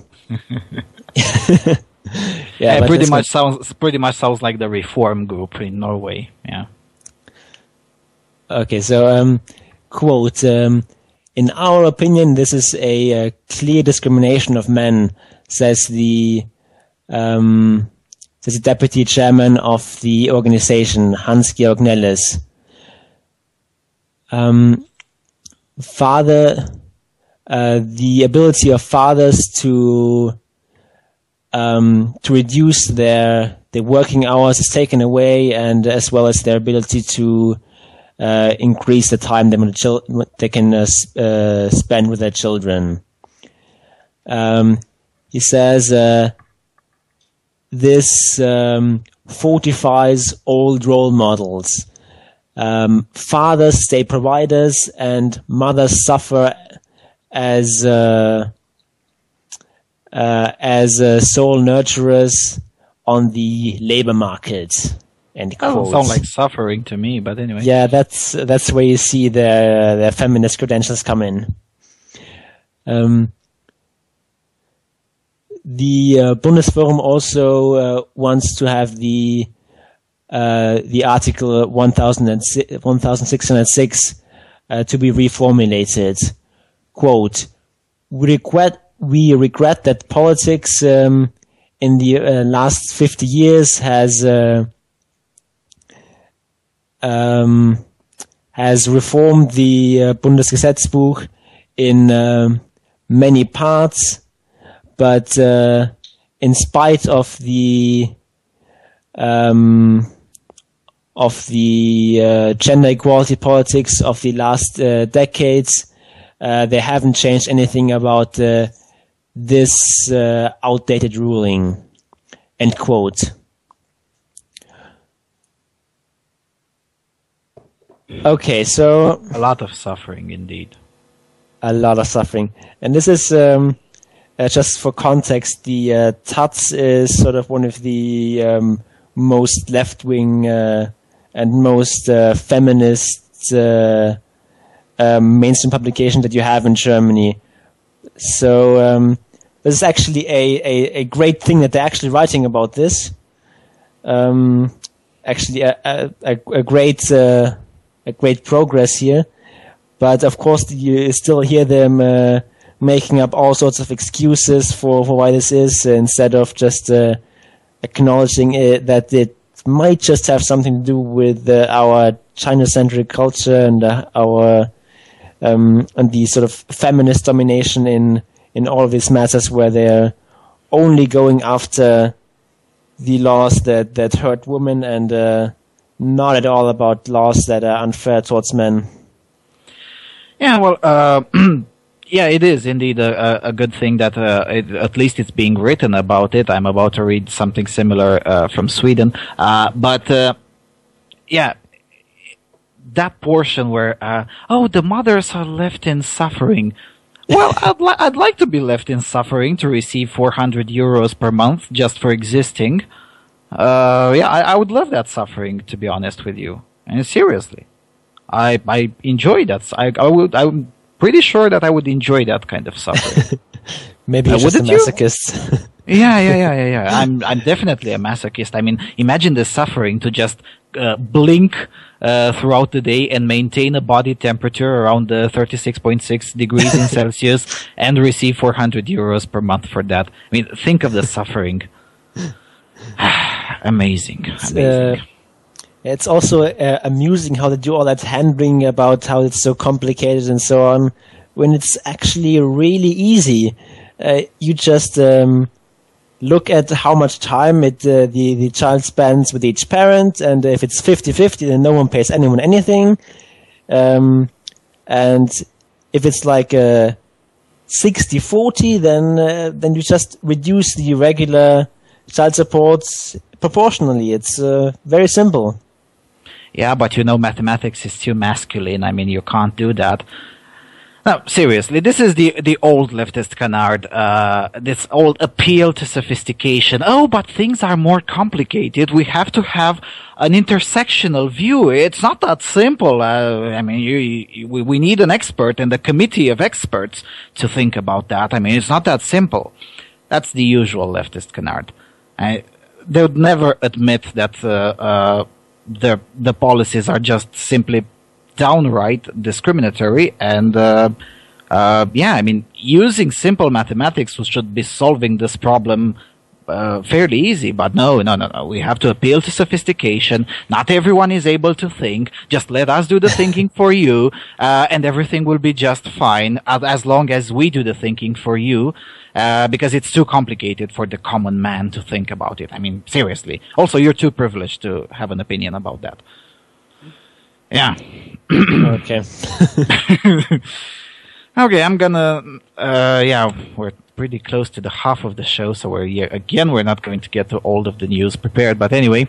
it pretty much sounds like the Reform group in Norway. Yeah. Okay, so quote, in our opinion, this is a clear discrimination of men, says the deputy chairman of the organization, Hans-Georg Nelles. the ability of fathers to reduce their working hours is taken away, and as well as their ability to increase the time they can spend with their children. He says this fortifies old role models. Fathers stay providers, and mothers suffer as sole nurturers on the labor market. End quote. Doesn't sound like suffering to me, but anyway. Yeah, that's where you see their feminist credentials come in. The Bundesforum also wants to have the Article 1606 to be reformulated. Quote, we regret that politics in the last 50 years has reformed the Bundesgesetzbuch in many parts, but in spite of the gender equality politics of the last decades, they haven't changed anything about this outdated ruling. End quote. Okay, so a lot of suffering indeed. A lot of suffering, and this is just for context. The Taz is sort of one of the most left-wing and most feminist mainstream publication that you have in Germany. So this is actually a great thing that they're actually writing about this. Actually, a great progress here. But of course, you still hear them making up all sorts of excuses for why this is, instead of just acknowledging that it might just have something to do with our China-centric culture and our and the sort of feminist domination in all of these matters, where they're only going after the laws that hurt women and not at all about laws that are unfair towards men. Yeah, well, yeah, it is indeed a good thing that at least it's being written about it. I'm about to read something similar from Sweden. But yeah, that portion where, the mothers are left in suffering. Well, I'd like to be left in suffering to receive 400 euros per month just for existing. Yeah, I would love that suffering, to be honest with you. And seriously. I enjoy that. I'm pretty sure that I would enjoy that kind of suffering. Maybe you're just a masochist. Yeah. I'm definitely a masochist. I mean, imagine the suffering to just blink throughout the day and maintain a body temperature around 36.6 degrees in Celsius and receive 400 euros per month for that. I mean, think of the suffering. Amazing. It's also amusing how they do all that handling about how it's so complicated and so on, when it's actually really easy. You just look at how much time the child spends with each parent, and if it's 50-50, then no one pays anyone anything. And if it's like 60-40, then you just reduce the regular child supports proportionally. It's very simple. Yeah, but mathematics is too masculine. I mean, you can't do that. No, seriously, this is the old leftist canard, this old appeal to sophistication. Oh, but things are more complicated. We have to have an intersectional view. It's not that simple. I mean, we need an expert and a committee of experts to think about that. I mean, it's not that simple. That's the usual leftist canard. They would never admit that the policies are just simply downright discriminatory, and yeah, I mean, using simple mathematics should be solving this problem fairly easy. But no. We have to appeal to sophistication. Not everyone is able to think. Just let us do the thinking for you, and everything will be just fine as long as we do the thinking for you. Because it's too complicated for the common man to think about it. I mean, seriously. Also, you're too privileged to have an opinion about that. Yeah. Okay. Okay, I'm gonna, we're pretty close to the half of the show, so we're not going to get to all of the news prepared, but anyway,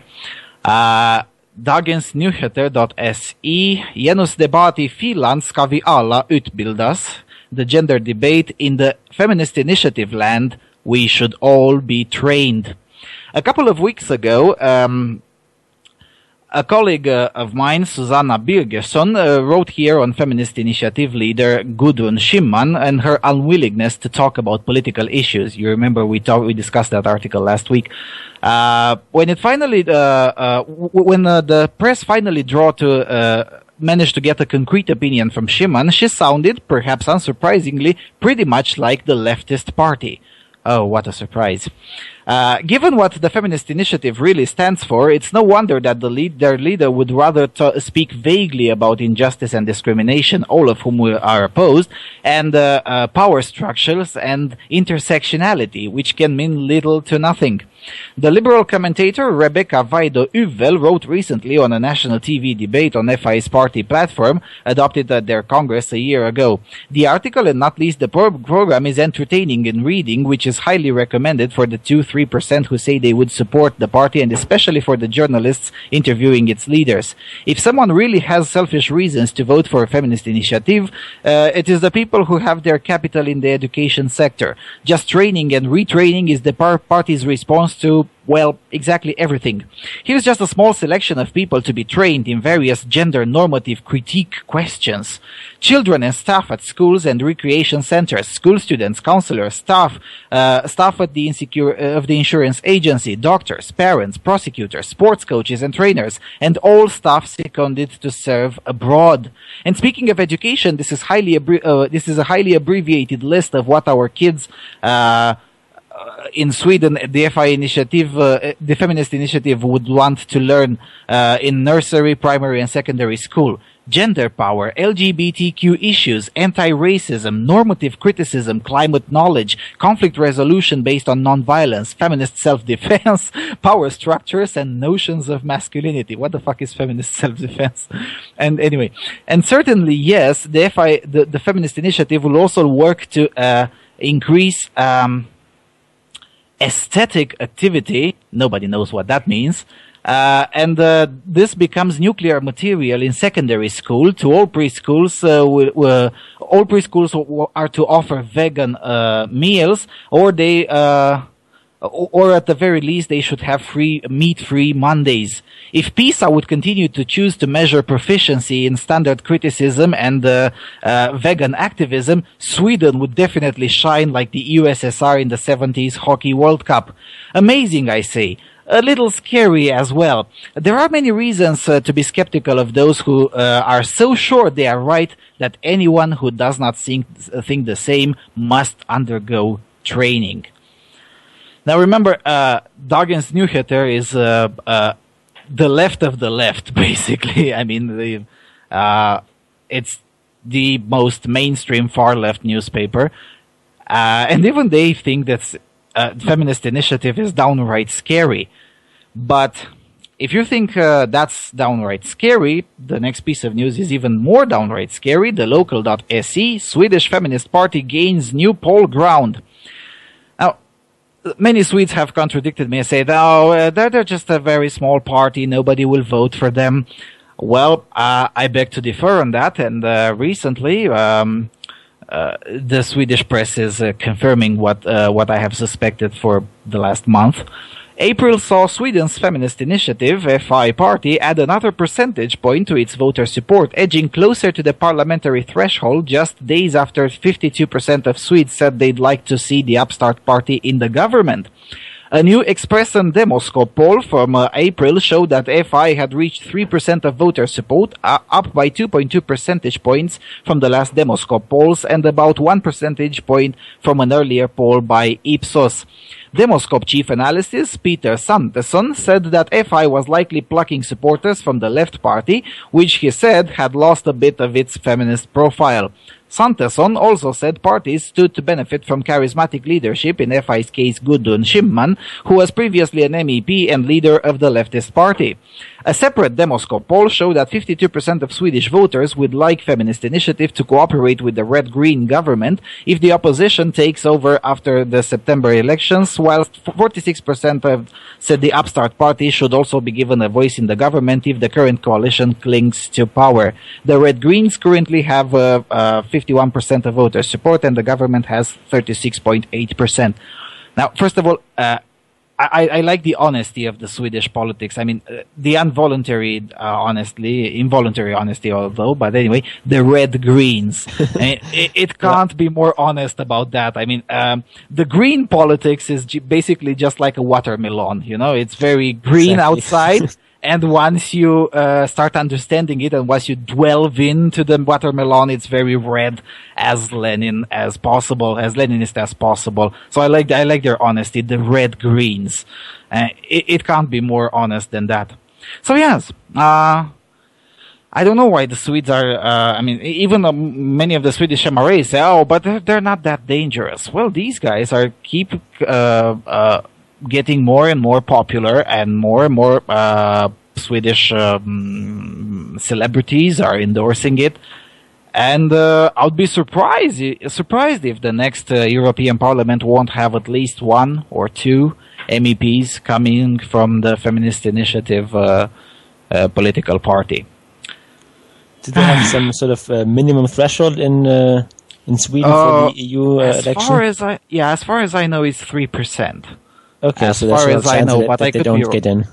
Dagens Nyheter.se, genusdebatt I Finland ska vi alla utbildas, the gender debate in the feminist initiative land, we should all be trained. A couple of weeks ago, a colleague of mine, Susanna Birgersson, wrote here on feminist initiative leader Gudrun Schyman and her unwillingness to talk about political issues. You remember we discussed that article last week. When the press finally managed to get a concrete opinion from Schyman, she sounded, perhaps unsurprisingly, pretty much like the leftist party. Oh, what a surprise. Given what the feminist initiative really stands for, it's no wonder that their leader would rather speak vaguely about injustice and discrimination, all of whom are opposed, and power structures and intersectionality, which can mean little to nothing. The liberal commentator Rebecca Vaido-Uvel wrote recently on a national TV debate on FI's party platform, adopted at their Congress a year ago. The article, and not least the program, is entertaining in reading, which is highly recommended for the 2-3% who say they would support the party, and especially for the journalists interviewing its leaders. If someone really has selfish reasons to vote for a feminist initiative, it is the people who have their capital in the education sector. Just training and retraining is the party's response to, well, exactly everything. Here's just a small selection of people to be trained in various gender normative critique questions. Children and staff at schools and recreation centers, school students, counselors, staff at the insurance agency, doctors, parents, prosecutors, sports coaches and trainers, and all staff seconded to serve abroad. And speaking of education, this is a highly abbreviated list of what our kids in Sweden, the the feminist initiative would want to learn in nursery, primary and secondary school. Gender power, LGBTQ issues, anti-racism, normative criticism, climate knowledge, conflict resolution based on non-violence, feminist self-defense, power structures, and notions of masculinity. What the fuck is feminist self-defense? And anyway, and certainly, yes, the feminist initiative will also work to increase aesthetic activity. Nobody knows what that means. And this becomes nuclear material in secondary school. To all preschools, all preschools are to offer vegan meals, or they, or at the very least, they should have meat-free Mondays. If PISA would continue to choose to measure proficiency in standard criticism and vegan activism, Sweden would definitely shine like the USSR in the 70s Hockey World Cup. Amazing, I say. A little scary as well. There are many reasons to be skeptical of those who are so sure they are right that anyone who does not think the same must undergo training. Now remember, Dagens Nyheter is the left of the left, basically. I mean, it's the most mainstream far-left newspaper. And even they think that feminist initiative is downright scary. But if you think that's downright scary, the next piece of news is even more downright scary. The local.se, Swedish Feminist Party gains new poll ground. Now, many Swedes have contradicted me and said, oh, they're just a very small party, nobody will vote for them. Well, I beg to differ on that, and recently the Swedish press is confirming what I have suspected for the last month. April saw Sweden's feminist initiative, FI party, add another percentage point to its voter support, edging closer to the parliamentary threshold just days after 52% of Swedes said they'd like to see the upstart party in the government. A new Expressen Demoscope poll from April showed that FI had reached 3% of voter support, up by 2.2 percentage points from the last Demoscope polls and about 1 percentage point from an earlier poll by Ipsos. Demoscope chief analyst Peter Santesson said that FI was likely plucking supporters from the left party, which he said had lost a bit of its feminist profile. Santesson also said parties stood to benefit from charismatic leadership, in FI's case Gudrun Schyman, who was previously an MEP and leader of the leftist party. A separate Demoscope poll showed that 52% of Swedish voters would like Feminist Initiative to cooperate with the red-green government if the opposition takes over after the September elections, whilst 46% said the upstart party should also be given a voice in the government if the current coalition clings to power. The red-greens currently have 51% of voters' support, and the government has 36.8%. Now, first of all, I like the honesty of the Swedish politics. I mean, the involuntary honesty, although, but anyway, the red-greens. It can't be more honest about that. I mean, the green politics is basically just like a watermelon, you know? It's very green outside. And once you start understanding it, and once you delve into the watermelon, it's very red, as Leninist as possible. So I like their honesty, the red greens. It can't be more honest than that. So yes, I don't know why the Swedes are. I mean, even many of the Swedish MRAs say, "Oh, but they're not that dangerous." Well, these guys are getting more and more popular, and more Swedish celebrities are endorsing it. And I would be surprised if the next European Parliament won't have at least one or two MEPs coming from the Feminist Initiative political party. Did they have some sort of minimum threshold in Sweden for the EU election? As far as I know, it's 3%. Okay, as so far as I know, but I could don't get in.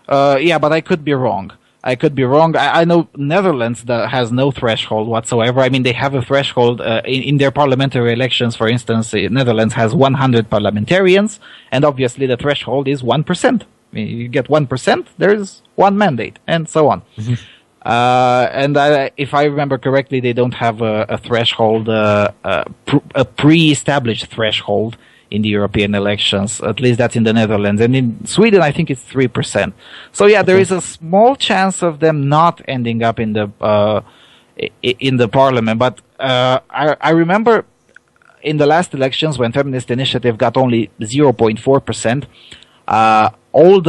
But I could be wrong. I know Netherlands has no threshold whatsoever. I mean, they have a threshold in their parliamentary elections. For instance, Netherlands has 100 parliamentarians, and obviously the threshold is 1%. I mean, you get 1%, there's one mandate, and so on. Mm-hmm. And if I remember correctly, they don't have a threshold, a pre-established threshold in the European elections. At least that's in the Netherlands. And in Sweden, I think it's 3%. So yeah, there is a small chance of them not ending up in the parliament. But I remember in the last elections when Feminist Initiative got only 0.4%, all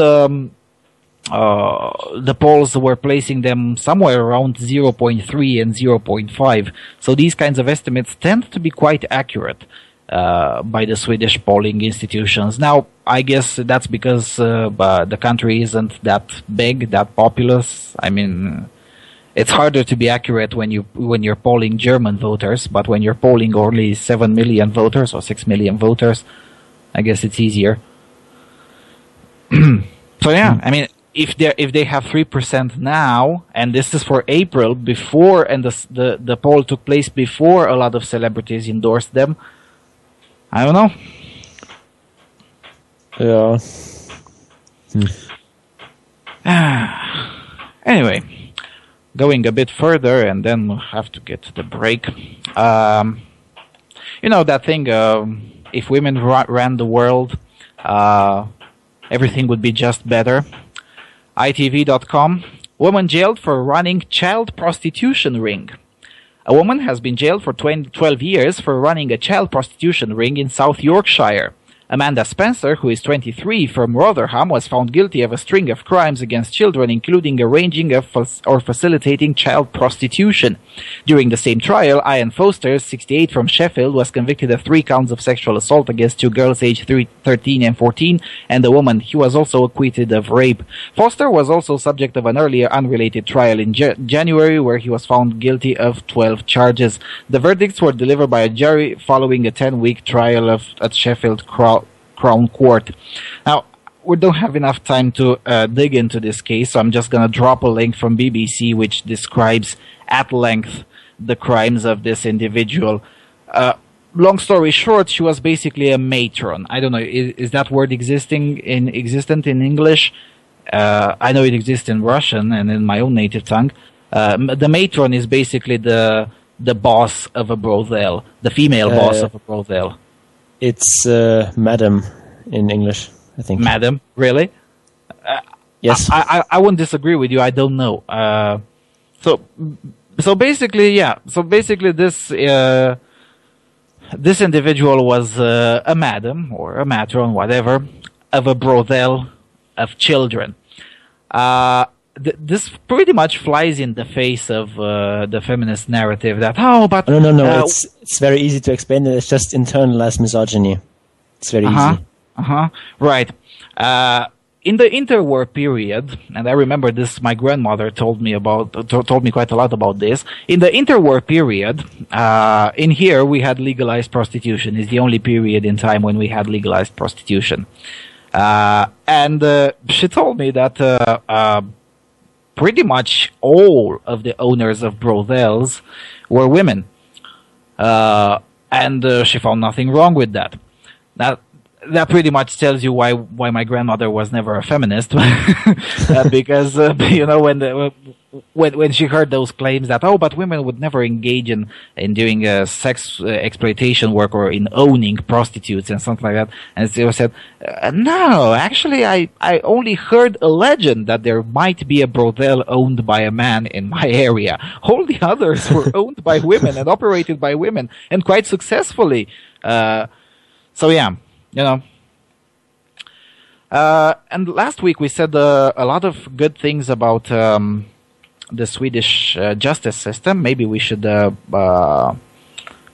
the polls were placing them somewhere around 0.3 and 0.5. So these kinds of estimates tend to be quite accurate by the Swedish polling institutions. Now, I guess that's because the country isn't that big, that populous. I mean, it's harder to be accurate when you're polling German voters, but when you're polling only 7 million voters or 6 million voters, I guess it's easier. So yeah, I mean, if they have 3% now, and this is for April before, and the poll took place before a lot of celebrities endorsed them, I don't know. Yeah. Anyway, going a bit further, and then we'll have to get to the break. You know that thing, if women ran the world, everything would be just better. ITV.com, woman jailed for running child prostitution ring. A woman has been jailed for 12 years for running a child prostitution ring in South Yorkshire. Amanda Spencer, who is 23, from Rotherham, was found guilty of a string of crimes against children, including arranging or facilitating child prostitution. During the same trial, Ian Foster, 68, from Sheffield, was convicted of 3 counts of sexual assault against 2 girls aged 13 and 14, and a woman. He was also acquitted of rape. Foster was also subject of an earlier unrelated trial in January, where he was found guilty of 12 charges. The verdicts were delivered by a jury following a 10-week trial at Sheffield Crown Court. Now, we don't have enough time to dig into this case, so I'm just going to drop a link from BBC which describes at length the crimes of this individual. Long story short, she was basically a matron. I don't know, is that word existent in English? I know it exists in Russian and in my own native tongue. The matron is basically the boss of a brothel, the female boss of a brothel. It's madam in English, I think. Madam, really? Yes. I wouldn't disagree with you. I don't know. So basically, yeah. So basically, this individual was a madam or a matron, whatever, of a brothel of children. This pretty much flies in the face of the feminist narrative that but no. It's very easy to explain it. It's just internalized misogyny. It's very easy. Right. In the interwar period, and I remember this, my grandmother told me quite a lot about this. In the interwar period, in here we had legalized prostitution. It's the only period in time when we had legalized prostitution. And she told me that pretty much all of the owners of brothels were women. And she found nothing wrong with that. That pretty much tells you why my grandmother was never a feminist, because when she heard those claims that but women would never engage in doing sex exploitation work or in owning prostitutes and something like that, and she said, no, actually I only heard a legend that there might be a brothel owned by a man in my area. All the others were owned by women and operated by women, and quite successfully. So yeah. And last week we said a lot of good things about the Swedish justice system. Maybe we should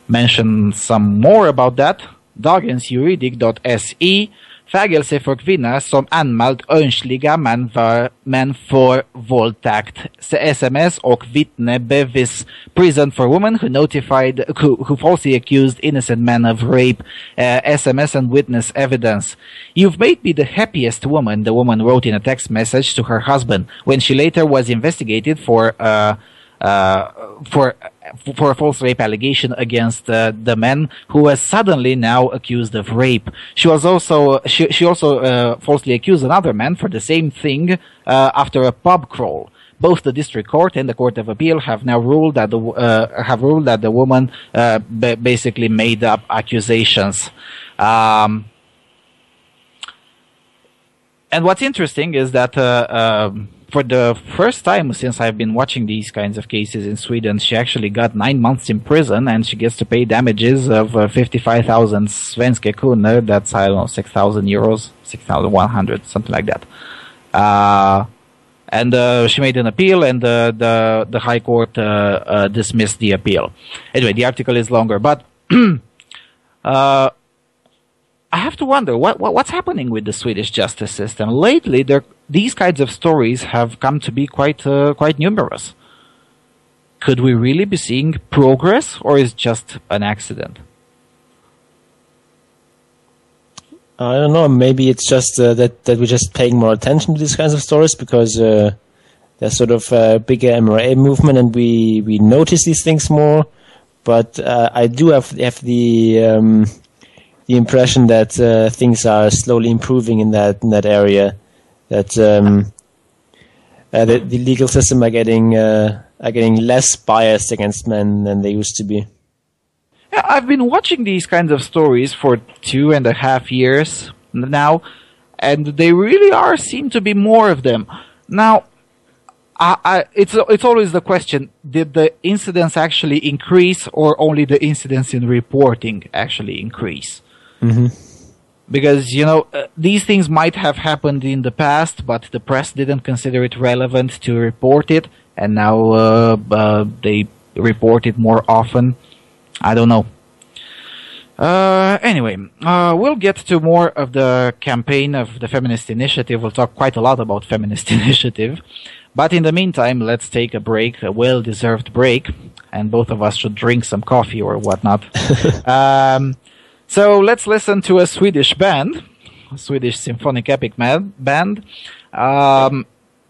mention some more about that. Dagensjuridik.se. Fängelse för kvinnor som anmält önsliga män för våldtäkt. SMS och vittnebevis. Prison for women who falsely accused innocent men of rape. SMS and witness evidence. You've made me the happiest woman, the woman wrote in a text message to her husband when she later was investigated for a false rape allegation against the man who was suddenly now accused of rape. She also falsely accused another man for the same thing after a pub crawl. Both the district court and the court of appeal have now ruled that the woman basically made up accusations. And what's interesting is that for the first time since I've been watching these kinds of cases in Sweden, she actually got 9 months in prison, and she gets to pay damages of 55,000 svenska kronor. That's, I don't know, 6,000 euros, 6,100, something like that. And she made an appeal, and the High Court dismissed the appeal. Anyway, the article is longer, but I have to wonder what's happening with the Swedish justice system. Lately, these kinds of stories have come to be quite numerous. Could we really be seeing progress, or is it just an accident? I don't know. Maybe it's just that we're just paying more attention to these kinds of stories because there's sort of a bigger MRA movement, and we notice these things more. But I do have the impression that things are slowly improving in that area. That the legal system are getting less biased against men than they used to be. Yeah, I've been watching these kinds of stories for 2.5 years now, and they really seem to be more of them. Now, it's always the question: did the incidents actually increase, or only the incidents in reporting actually increase? Mm-hmm. Because, these things might have happened in the past, but the press didn't consider it relevant to report it, and now they report it more often. I don't know. Anyway, we'll get to more of the campaign of the Feminist Initiative. We'll talk quite a lot about Feminist Initiative. But in the meantime, let's take a break, a well-deserved break, and both of us should drink some coffee or whatnot. So let's listen to a Swedish band, a Swedish symphonic epic band.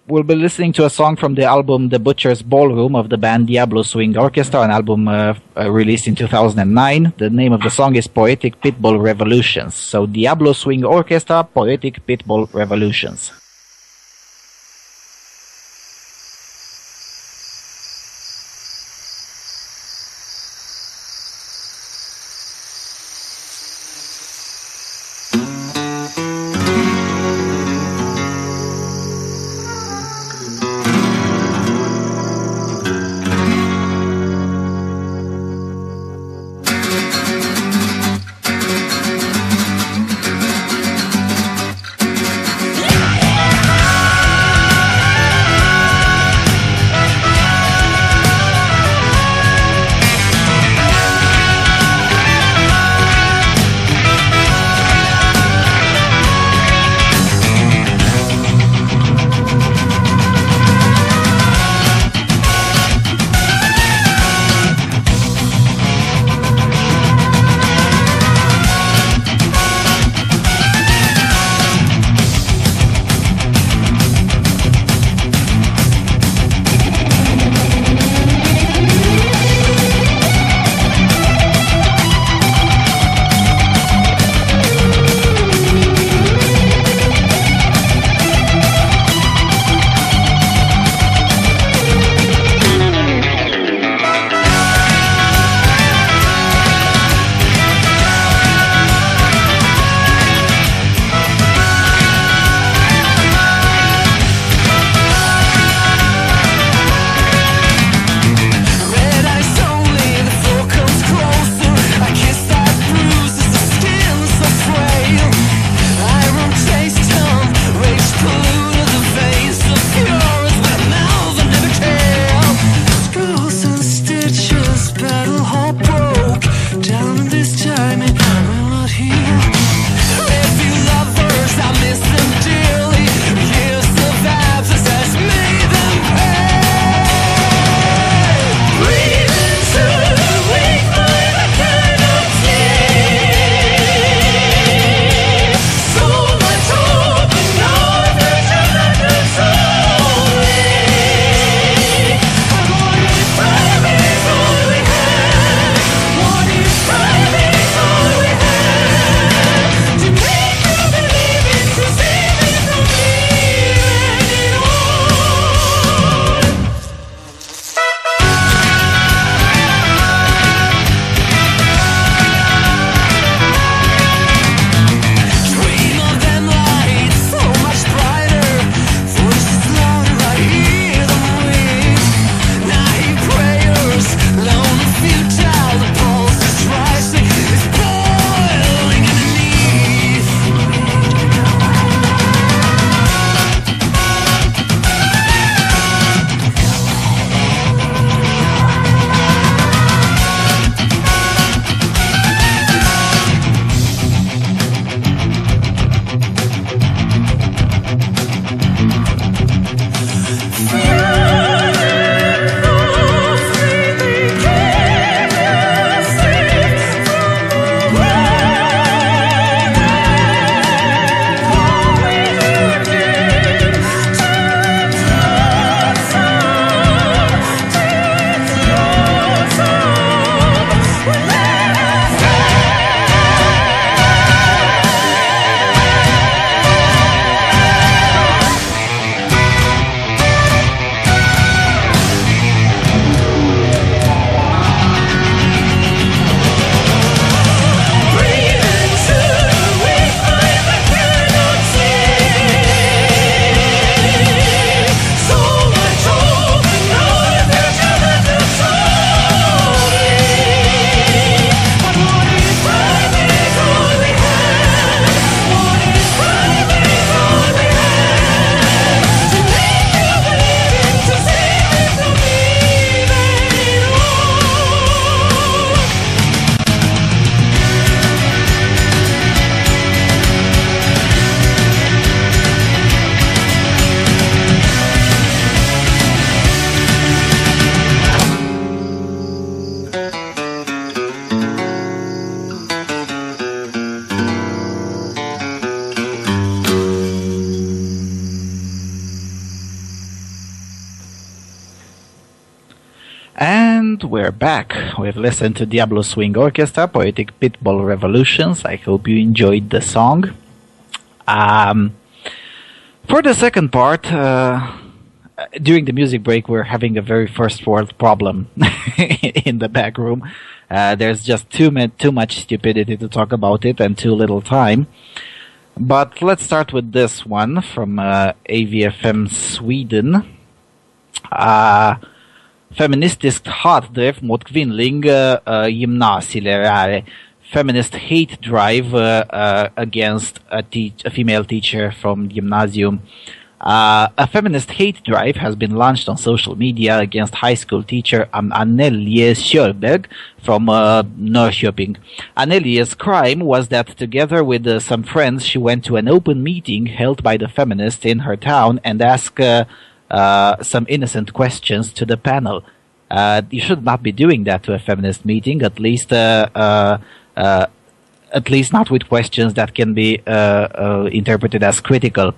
We'll be listening to a song from the album The Butcher's Ballroom of the band Diablo Swing Orchestra, an album released in 2009. The name of the song is Poetic Pitbull Revolutions. So Diablo Swing Orchestra, Poetic Pitbull Revolutions. And we're back. We've listened to Diablo Swing Orchestra, Poetic Pitbull Revolutions. I hope you enjoyed the song. For the second part, during the music break, we're having a very first world problem in the back room. There's just too much stupidity to talk about it and too little time. But let's start with this one from AVFM Sweden. Feministiskt hatdrev mot kvinnlig gymnasielärare. Feminist hate drive against a female teacher from gymnasium. A feminist hate drive has been launched on social media against high school teacher Annelje Kjörberg from Norrköping. Annelje's crime was that together with some friends she went to an open meeting held by the feminists in her town and asked some innocent questions to the panel. You should not be doing that to a feminist meeting, at least not with questions that can be interpreted as critical.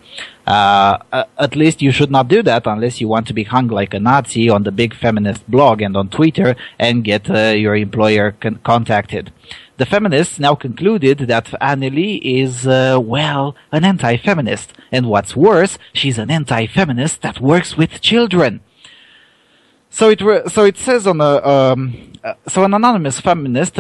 At least you should not do that unless you want to be hung like a Nazi on the big feminist blog and on Twitter and get your employer contacted. The feminists now concluded that Anneli is, an anti-feminist. And what's worse, she's an anti-feminist that works with children. So it says on so an anonymous feminist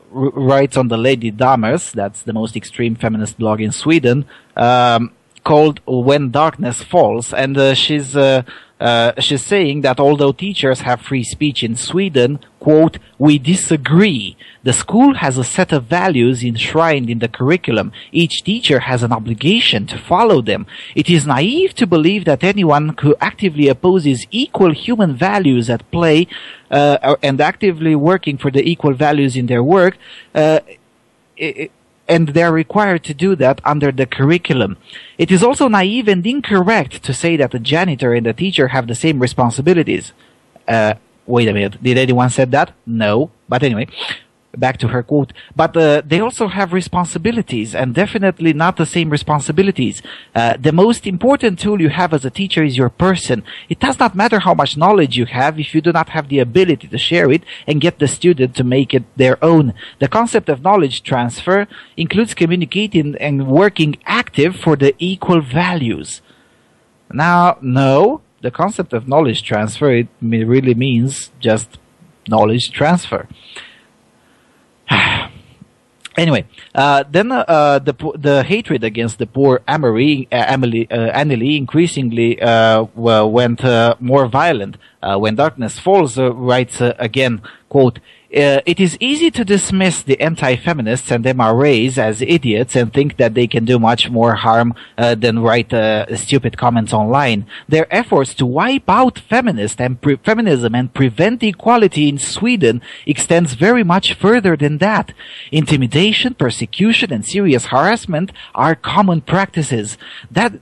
writes on the Lady Dammers, that's the most extreme feminist blog in Sweden, called When Darkness Falls, and she's saying that although teachers have free speech in Sweden, quote, we disagree. The school has a set of values enshrined in the curriculum. Each teacher has an obligation to follow them. It is naive to believe that anyone who actively opposes equal human values at play and actively working for the equal values in their work, and they're required to do that under the curriculum. It is also naive and incorrect to say that the janitor and the teacher have the same responsibilities. Wait a minute, did anyone said that? No. But anyway, back to her quote. But they also have responsibilities, and definitely not the same responsibilities. The most important tool you have as a teacher is your person. It does not matter how much knowledge you have if you do not have the ability to share it and get the student to make it their own. The concept of knowledge transfer includes communicating and working active for the equal values. Now, no, the concept of knowledge transfer, it really means just knowledge transfer. Anyway, then the hatred against the poor Anneli increasingly went more violent. When Darkness Falls writes again, quote, it is easy to dismiss the anti-feminists and MRAs as idiots and think that they can do much more harm than write stupid comments online. Their efforts to wipe out feminism and prevent equality in Sweden extends very much further than that. Intimidation, persecution, and serious harassment are common practices.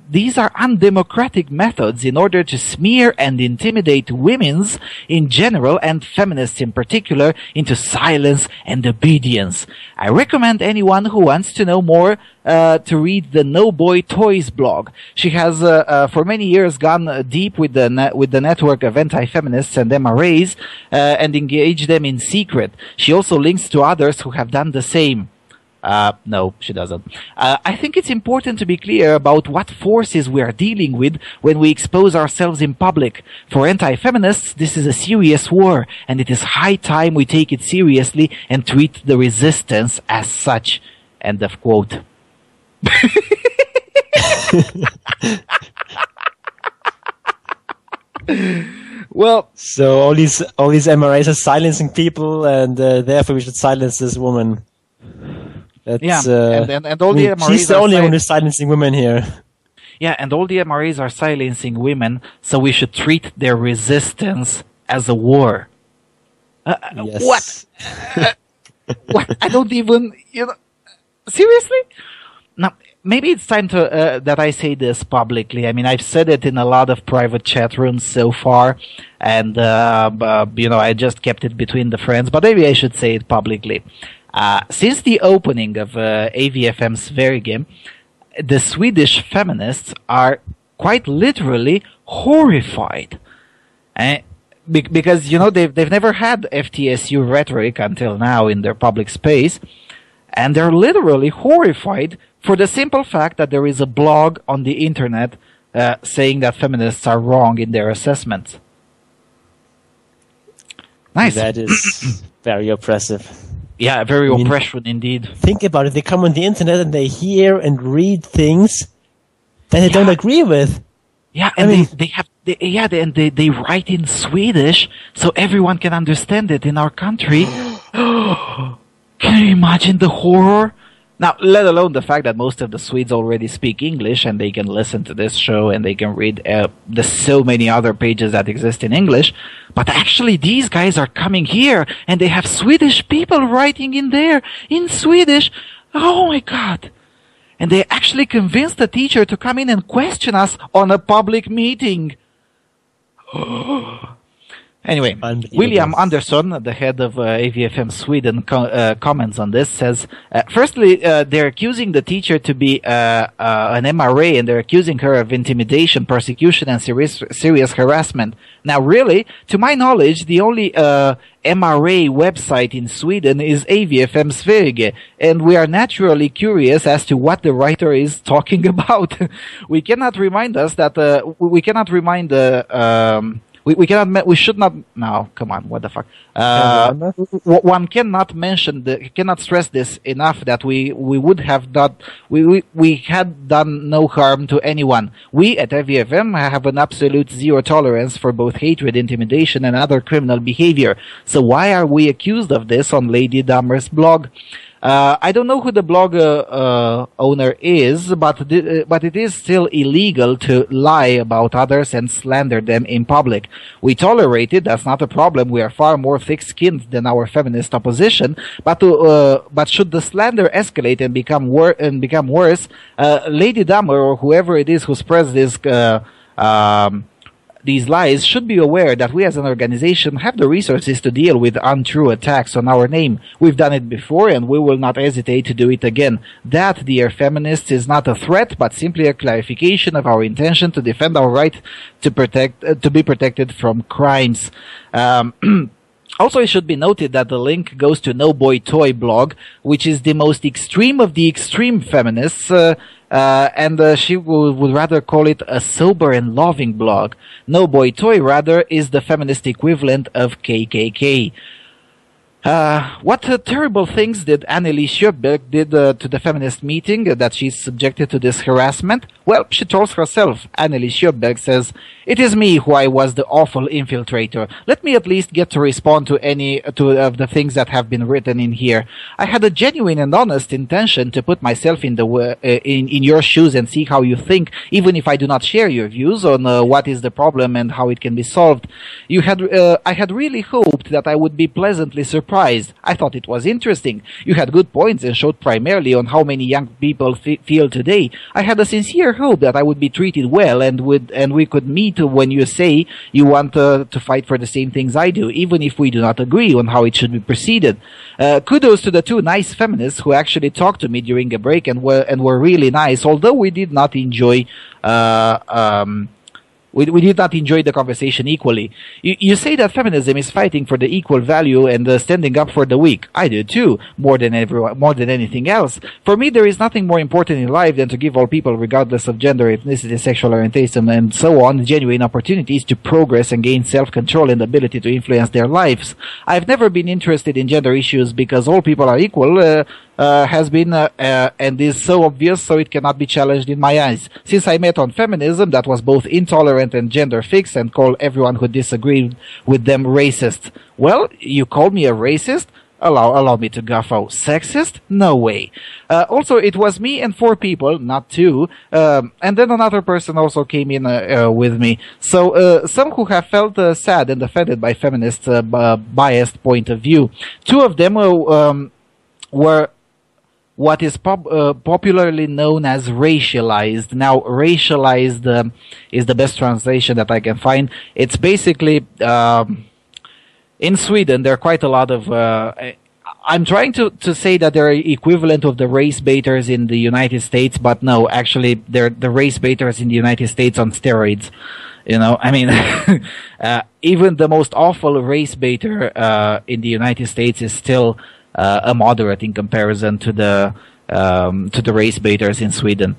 These are undemocratic methods in order to smear and intimidate women's in general and feminists in particular into silence and obedience. I recommend anyone who wants to know more to read the No Boy Toys blog. She has for many years gone deep with the network of anti-feminists and MRAs and engaged them in secret. She also links to others who have done the same. No, she doesn't. I think it's important to be clear about what forces we are dealing with when we expose ourselves in public. For anti-feminists, this is a serious war, and it is high time we take it seriously and treat the resistance as such. End of quote. Well, so all these MRAs are silencing people, and therefore we should silence this woman. That's, and all the MRAs she's the only one who's silencing women here. Yeah, and all the MRAs are silencing women, so we should treat their resistance as a war. Yes. What? What? I don't even, seriously? Now, maybe it's time to that I say this publicly. I mean, I've said it in a lot of private chat rooms so far, and I just kept it between the friends. But maybe I should say it publicly. Since the opening of AVFM Sverige, the Swedish feminists are quite literally horrified. because, they've never had FTSU rhetoric until now in their public space. And they're literally horrified for the simple fact that there is a blog on the internet saying that feminists are wrong in their assessments. Nice. That is very oppressive. Yeah, very oppression indeed. Think about it. They come on the internet and they hear and read things that they don't agree with. Yeah, and they write in Swedish so everyone can understand it in our country. Can you imagine the horror? Now, let alone the fact that most of the Swedes already speak English and they can listen to this show and they can read the so many other pages that exist in English. But actually, these guys are coming here and they have Swedish people writing in there in Swedish. Oh my God. And they actually convinced the teacher to come in and question us on a public meeting. Anyway, William Andersson, the head of AVFM Sweden, comments on this, says, firstly, they're accusing the teacher to be an MRA, and they're accusing her of intimidation, persecution, and serious harassment. Now, really, to my knowledge, the only MRA website in Sweden is AVFM Sverige, and we are naturally curious as to what the writer is talking about. We cannot remind us that we should not. No, come on, what the fuck? One cannot cannot stress this enough that we had done no harm to anyone. We at AVFM have an absolute zero tolerance for both hatred, intimidation, and other criminal behavior. So why are we accused of this on Lady Dahmer's blog? I don't know who the blog owner is, but it is still illegal to lie about others and slander them in public. We tolerate it; that's not a problem. We are far more thick-skinned than our feminist opposition. But should the slander escalate and become worse, Lady Dahmer or whoever it is who spreads these lies should be aware that we as an organization have the resources to deal with untrue attacks on our name. We've done it before and we will not hesitate to do it again. That, dear feminists, is not a threat but simply a clarification of our intention to defend our right to be protected from crimes. Also, it should be noted that the link goes to No Boy Toy blog, which is the most extreme of the extreme feminists, and she would rather call it a sober and loving blog. No Boy Toy, rather, is the feminist equivalent of KKK. What terrible things did Anneli Sjöberg did to the feminist meeting that she's subjected to this harassment? Well, she tells herself. Anneli Sjöberg says, "It is me who I was the awful infiltrator. Let me at least get to respond to any of the things that have been written in here. I had a genuine and honest intention to put myself in your shoes and see how you think, even if I do not share your views on what is the problem and how it can be solved. I had really hoped that I would be pleasantly surprised. I thought it was interesting. You had good points and showed primarily on how many young people feel today. I had a sincere hope that I would be treated well and we could meet when you say you want to fight for the same things I do, even if we do not agree on how it should be proceeded. Kudos to the two nice feminists who actually talked to me during a break and were really nice, although we did not enjoy we did not enjoy the conversation equally. You say that feminism is fighting for the equal value and standing up for the weak. I do too, more than anything else. For me, there is nothing more important in life than to give all people, regardless of gender, ethnicity, sexual orientation, and so on, genuine opportunities to progress and gain self-control and ability to influence their lives. I've never been interested in gender issues because all people are equal, has been and is so obvious, so it cannot be challenged in my eyes. Since I met on feminism that was both intolerant and gender fixed and called everyone who disagreed with them racist. Well, you called me a racist? Allow me to guffo. Sexist? No way. Also, it was me and 4 people, not 2, and then another person also came in with me. So some who have felt sad and offended by feminist biased point of view. 2 of them were what is popularly known as racialized. Now, racialized is the best translation that I can find. It's basically, in Sweden, there are quite a lot of, I'm trying to say that they're equivalent of the race baiters in the United States, but no, actually, they're the race baiters in the United States on steroids. I mean, even the most awful race baiter in the United States is still a moderate in comparison to the race baiters in Sweden.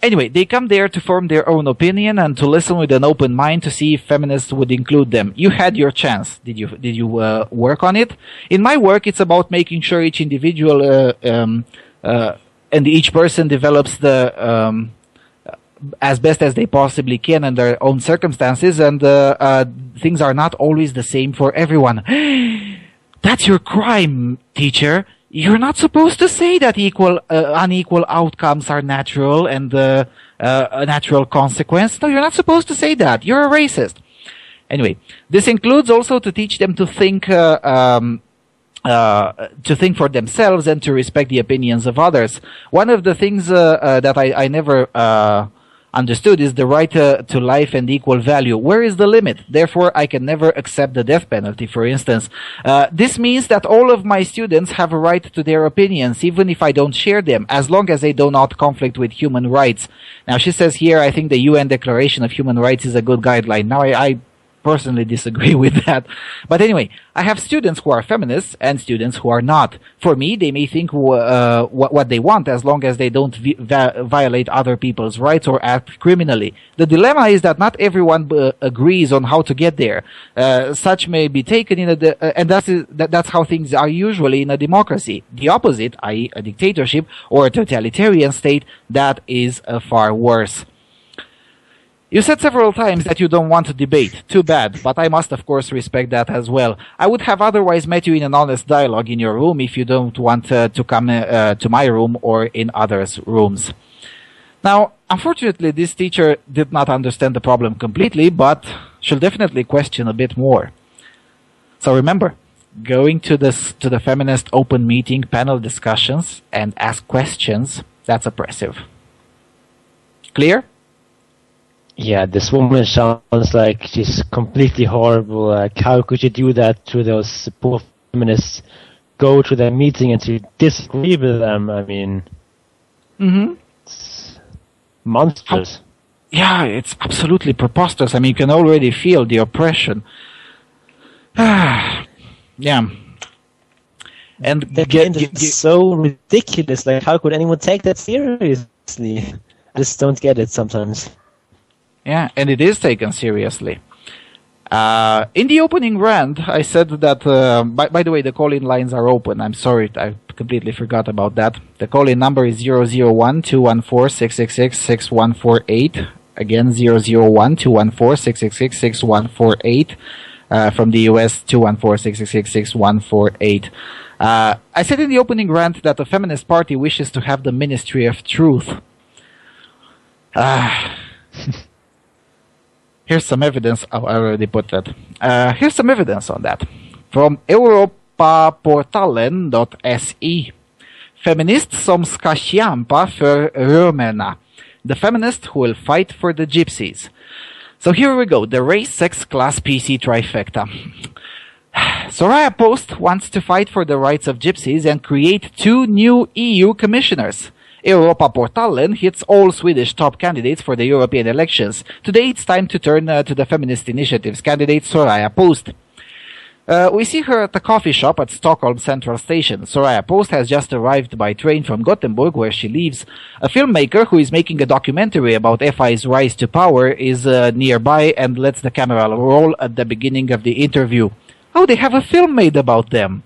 Anyway, they come there to form their own opinion and to listen with an open mind to see if feminists would include them. You had your chance. Did you work on it? In my work, it's about making sure each individual and each person develops the as best as they possibly can in their own circumstances, and things are not always the same for everyone. That's your crime, teacher. You're not supposed to say that unequal outcomes are natural and a natural consequence. No, you're not supposed to say that. You're a racist. Anyway, this includes also to teach them to think for themselves and to respect the opinions of others. One of the things that I never understood is the right to life and equal value. Where is the limit? Therefore, I can never accept the death penalty, for instance. This means that all of my students have a right to their opinions, even if I don't share them, as long as they do not conflict with human rights. Now, she says here, I think the UN Declaration of Human Rights is a good guideline. Now, I personally disagree with that. But anyway, I have students who are feminists and students who are not. For me, they may think what they want as long as they don't violate other people's rights or act criminally. The dilemma is that not everyone agrees on how to get there. Such may be taken and that's how things are usually in a democracy. The opposite, i.e. a dictatorship or a totalitarian state, that is far worse. You said several times that you don't want to debate. Too bad, but I must of course respect that as well. I would have otherwise met you in an honest dialogue in your room if you don't want to come to my room or in others' rooms. Now, unfortunately, this teacher did not understand the problem completely, but she'll definitely question a bit more. So remember, going to the feminist open meeting panel discussions and ask questions, that's oppressive. Clear? Yeah, this woman sounds like she's completely horrible. Like, how could you do that to those poor feminists? Go to their meeting and to disagree with them. I mean, it's monstrous. Yeah, it's absolutely preposterous. I mean, you can already feel the oppression. Yeah. And it's so ridiculous. Like, how could anyone take that seriously? I just don't get it sometimes. Yeah, and it is taken seriously. In the opening rant, I said that, by the way, the call-in lines are open. I'm sorry, I completely forgot about that. The call-in number is 001-214-666-6148. Again, 001-214-666-6148. From the US, 214-666-6148. I said in the opening rant that the Feminist Party wishes to have the Ministry of Truth. Here's some evidence. Oh, I already put that. Here's some evidence on that. From Europaportalen.se. Feminist som ska kämpa för romerna. The feminist who will fight for the gypsies. So here we go. The race, sex, class, PC trifecta. Soraya Post wants to fight for the rights of gypsies and create 2 new EU commissioners. Europaportalen hits all Swedish top candidates for the European elections. Today it's time to turn to the Feminist Initiative's candidate Soraya Post. We see her at the coffee shop at Stockholm Central Station. Soraya Post has just arrived by train from Gothenburg, where she lives. A filmmaker who is making a documentary about FI's rise to power is nearby and lets the camera roll at the beginning of the interview. Oh, they have a film made about them.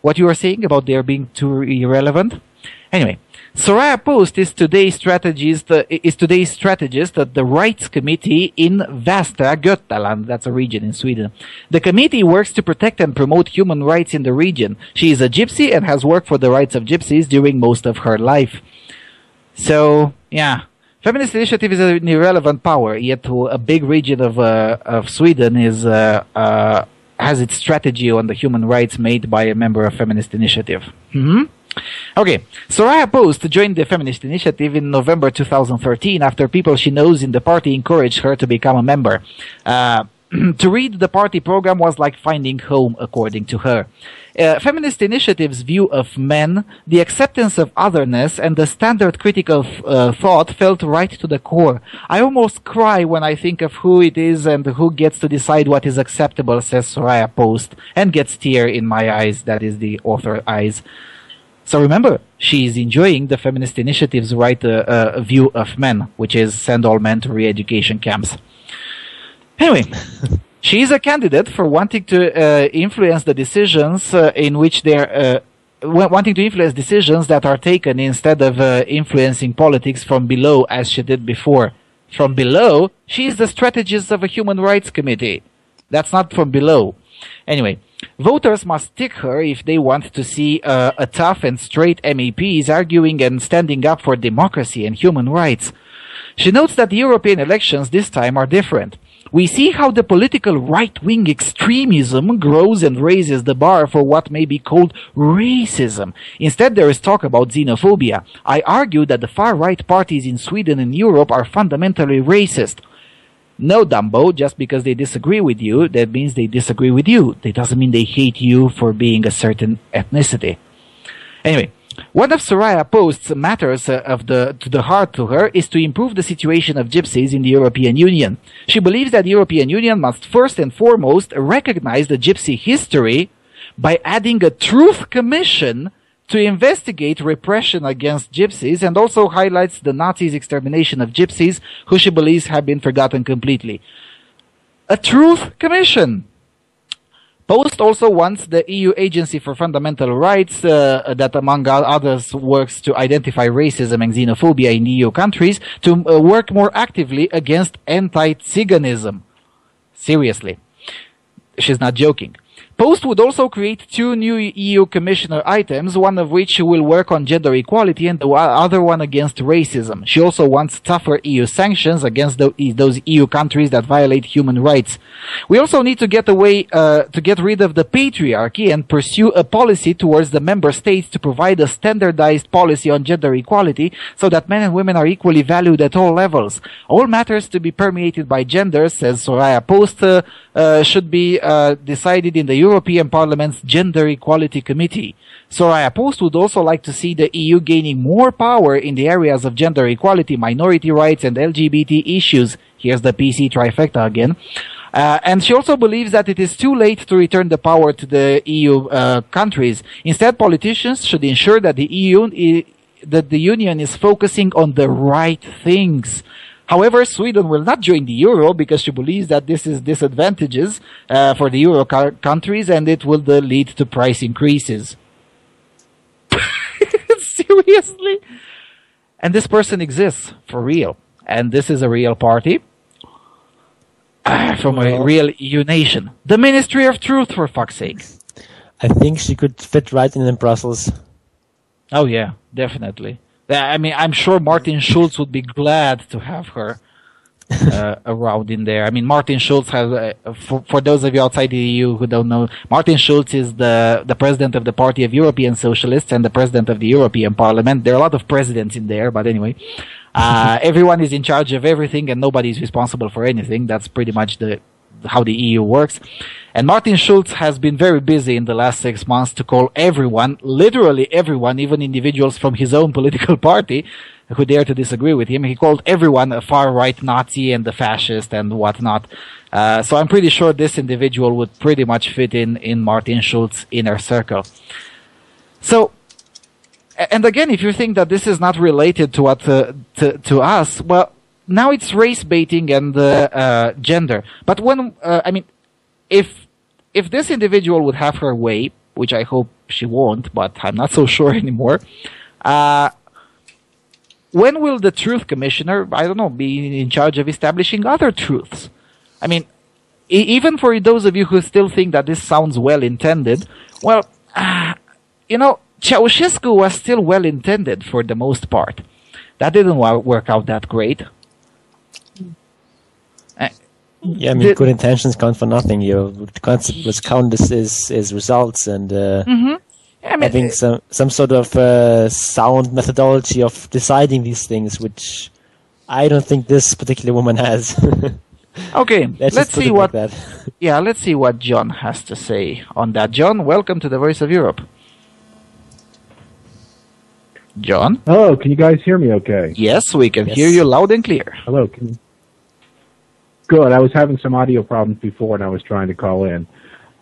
What you were saying about their being too irrelevant? Anyway, Soraya Post is today's strategist at the Rights Committee in Västra Götaland, that's a region in Sweden. The committee works to protect and promote human rights in the region. She is a gypsy and has worked for the rights of gypsies during most of her life. So, yeah. Feminist Initiative is an irrelevant power, yet a big region of Sweden has its strategy on the human rights made by a member of Feminist Initiative. Okay, Soraya Post joined the Feminist Initiative in November 2013 after people she knows in the party encouraged her to become a member. To read the party program was like finding home, according to her. Feminist Initiative's view of men, the acceptance of otherness, and the standard critical thought felt right to the core. I almost cry when I think of who it is and who gets to decide what is acceptable, says Soraya Post, and gets tear in my eyes, that is the author eyes. So remember, she is enjoying the Feminist Initiative's right view of men, which is send all men to re-education camps. Anyway, she is a candidate for wanting to influence the decisions in which they're wanting to influence decisions that are taken instead of influencing politics from below as she did before. From below, she is the strategist of a human rights committee. That's not from below. Anyway, voters must tick her if they want to see a tough and straight MEPs arguing and standing up for democracy and human rights. She notes that the European elections this time are different. We see how the political right-wing extremism grows and raises the bar for what may be called racism. Instead, there is talk about xenophobia. I argue that the far-right parties in Sweden and Europe are fundamentally racist. No, Dumbo, just because they disagree with you, that means they disagree with you. That doesn't mean they hate you for being a certain ethnicity. Anyway, one of Soraya Post's matters to the heart to her is to improve the situation of gypsies in the European Union. She believes that the European Union must first and foremost recognize the gypsy history by adding a truth commission to investigate repression against gypsies, and also highlights the Nazis' extermination of gypsies, who she believes have been forgotten completely. A truth commission. Post also wants the EU Agency for Fundamental Rights, that among others works to identify racism and xenophobia in EU countries, to work more actively against anti-Tsiganism. Seriously. She's not joking. Post would also create 2 new EU commissioner items, one of which will work on gender equality and the other one against racism. She also wants tougher EU sanctions against those EU countries that violate human rights. We also need to get rid of the patriarchy and pursue a policy towards the member states to provide a standardized policy on gender equality so that men and women are equally valued at all levels. All matters to be permeated by gender, says Soraya Post, should be decided in the European Parliament's Gender Equality Committee. Soraya Post would also like to see the EU gaining more power in the areas of gender equality, minority rights, and LGBT issues. Here's the PC trifecta again. And she also believes that it is too late to return the power to the EU countries. Instead, politicians should ensure that the Union is focusing on the right things. However, Sweden will not join the euro because she believes that this is disadvantages for the euro countries, and it will lead to price increases. Seriously? And this person exists for real. And this is a real party from a real EU nation. The Ministry of Truth, for fuck's sake. I think she could fit right in Brussels. Oh yeah, definitely. I mean, I'm sure Martin Schulz would be glad to have her around in there. I mean, Martin Schulz has, for those of you outside the EU who don't know, Martin Schulz is the president of the Party of European Socialists and the president of the European Parliament. There are a lot of presidents in there, but anyway, everyone is in charge of everything and nobody is responsible for anything. That's pretty much how the EU works. And Martin Schulz has been very busy in the last 6 months to call everyone, literally everyone, even individuals from his own political party who dare to disagree with him. He called everyone a far-right Nazi and a fascist and whatnot. So I'm pretty sure this individual would pretty much fit in Martin Schulz's inner circle. So, and again, if you think that this is not related to what to us, well, now it's race baiting and gender. But when I mean, if this individual would have her way, which I hope she won't, but I'm not so sure anymore. When will the Truth Commissioner, I don't know, be in charge of establishing other truths? I mean, even for those of you who still think that this sounds well intended, well, you know, Ceausescu was still well intended for the most part. That didn't work out that great. Yeah, I mean, good intentions count for nothing. What's count is results, and I mean, having some sort of sound methodology of deciding these things, which I don't think this particular woman has. Okay, let's see what. Like yeah, let's see what John has to say on that. John, welcome to the Voice of Europe. John? Hello, can you guys hear me okay? Yes, we can hear you loud and clear. Hello, Good, I was having some audio problems before and I was trying to call in.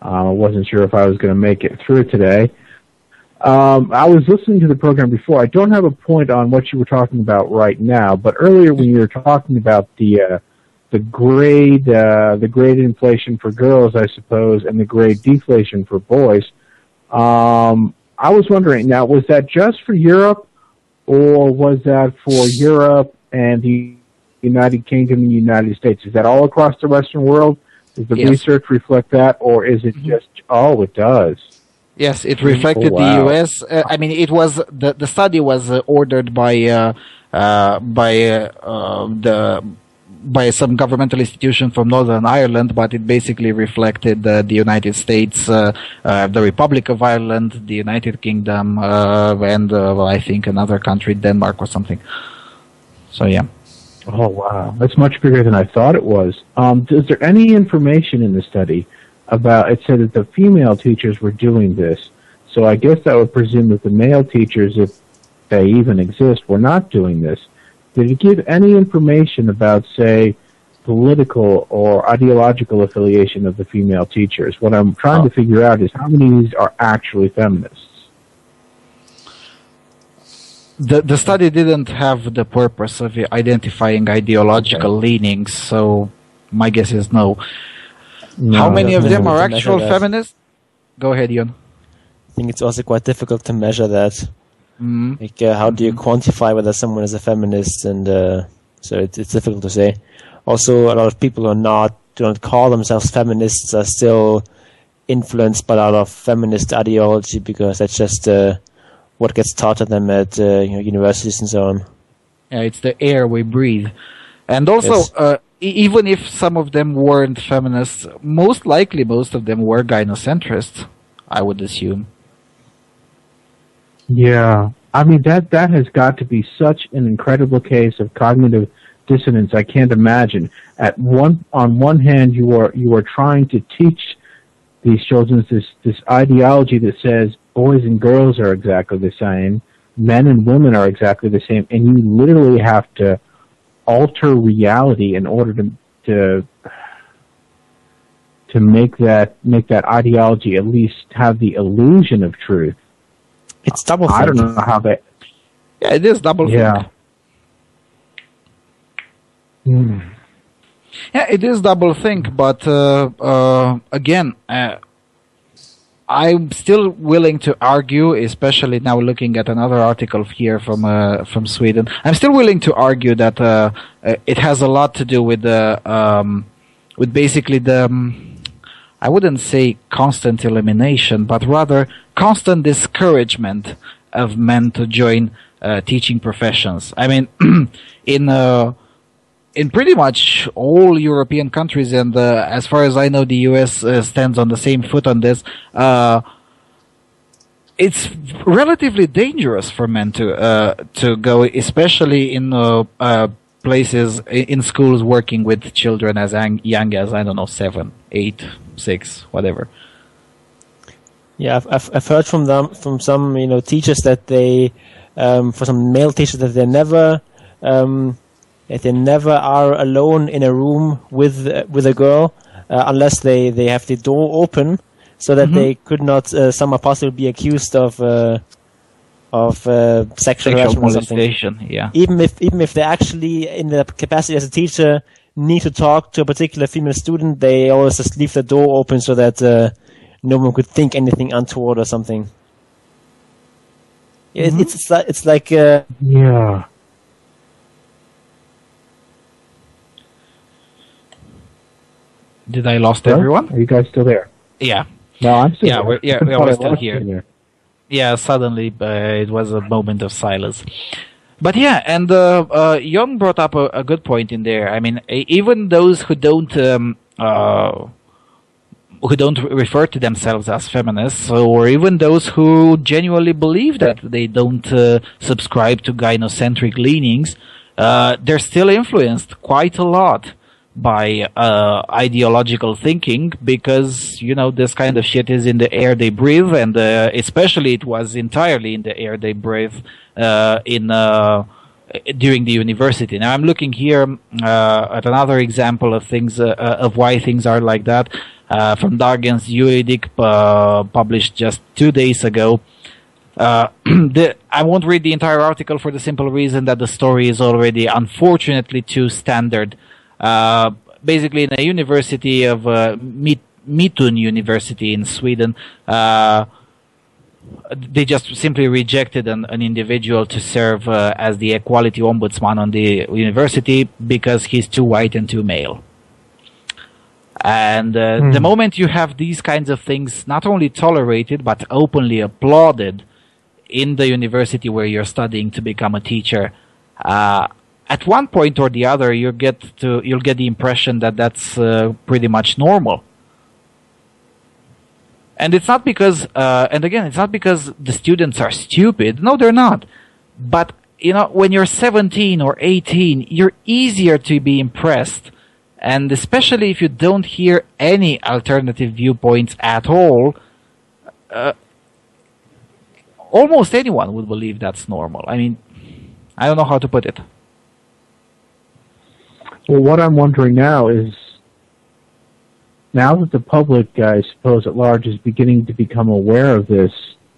I wasn't sure if I was going to make it through today. I was listening to the program before. I don't have a point on what you were talking about right now, but earlier when you were talking about the grade inflation for girls, I suppose, and the grade deflation for boys, I was wondering, now, was that just for Europe, or was that for Europe and the United Kingdom and the United States? Is that all across the Western world? Does the research reflect that, or is it just, it does? Yes, it reflected the U.S. I mean, it was, the study was ordered by some governmental institution from Northern Ireland, but it basically reflected the United States, the Republic of Ireland, the United Kingdom, and I think another country, Denmark or something. So yeah. Oh wow, that's much bigger than I thought it was. Is there any information in the study about? It said that the female teachers were doing this, so I guess that would presume that the male teachers, if they even exist, were not doing this. Did it give any information about, say, political or ideological affiliation of the female teachers? What I'm trying to figure out is how many of these are actually feminists. The study didn't have the purpose of identifying ideological leanings, so my guess is no. How many of them are actual feminists? Go ahead, Ian. I think it's also quite difficult to measure that. Like, how do you quantify whether someone is a feminist? And so it's difficult to say. Also, a lot of people who don't call themselves feminists are still influenced by a lot of feminist ideology, because that's just what gets taught to them at universities and so on. Yeah, it's the air we breathe. And also, even if some of them weren't feminists, most likely most of them were gynocentrists, I would assume. Yeah, I mean that has got to be such an incredible case of cognitive dissonance. I can't imagine. On one hand, you are trying to teach these children this ideology that says boys and girls are exactly the same, men and women are exactly the same, and you literally have to alter reality in order to make that ideology at least have the illusion of truth. It's double think. I don't know how that... Yeah, it is double think. Yeah, it is double think, but again, I'm still willing to argue, especially now looking at another article here from Sweden. I'm still willing to argue that it has a lot to do with with basically the I wouldn't say constant elimination, but rather constant discouragement of men to join teaching professions. I mean, in pretty much all European countries, and as far as I know, the US stands on the same foot on this. It's relatively dangerous for men to go, especially in places in schools working with children as young as, I don't know, 7, 8, 6, whatever. Yeah, I've heard from some teachers that they for some male teachers that they never are alone in a room with a girl unless they have the door open, so that they could not somehow possibly be accused of sexual harassment or something. Yeah. Even if they actually, in the capacity as a teacher, need to talk to a particular female student, they always just leave the door open so that no one could think anything untoward or something. It's like yeah. Did I lost everyone? Are you guys still there? Yeah. No, I'm still there. We're still here. Yeah, suddenly it was a moment of silence. But yeah, and Jon brought up a good point in there. I mean, even those who don't refer to themselves as feminists, or even those who genuinely believe that they don't subscribe to gynocentric leanings, they're still influenced quite a lot by ideological thinking, because this kind of shit is in the air they breathe, and especially it was entirely in the air they breathe during the university. Now I'm looking here at another example of things of why things are like that, from Dagens Juridik, published just 2 days ago. I won't read the entire article for the simple reason that the story is already unfortunately too standard. Basically, in a university of Mitun University in Sweden, they just simply rejected an individual to serve as the equality ombudsman on the university because he's too white and too male. And the moment you have these kinds of things not only tolerated but openly applauded in the university where you're studying to become a teacher, at one point or the other you'll get the impression that that's pretty much normal. And it's not because, it's not because the students are stupid. No, they're not. But, when you're 17 or 18, you're easier to be impressed. And especially if you don't hear any alternative viewpoints at all, almost anyone would believe that's normal. I mean, I don't know how to put it. Well, what I'm wondering now is, now that the public, I suppose, at large is beginning to become aware of this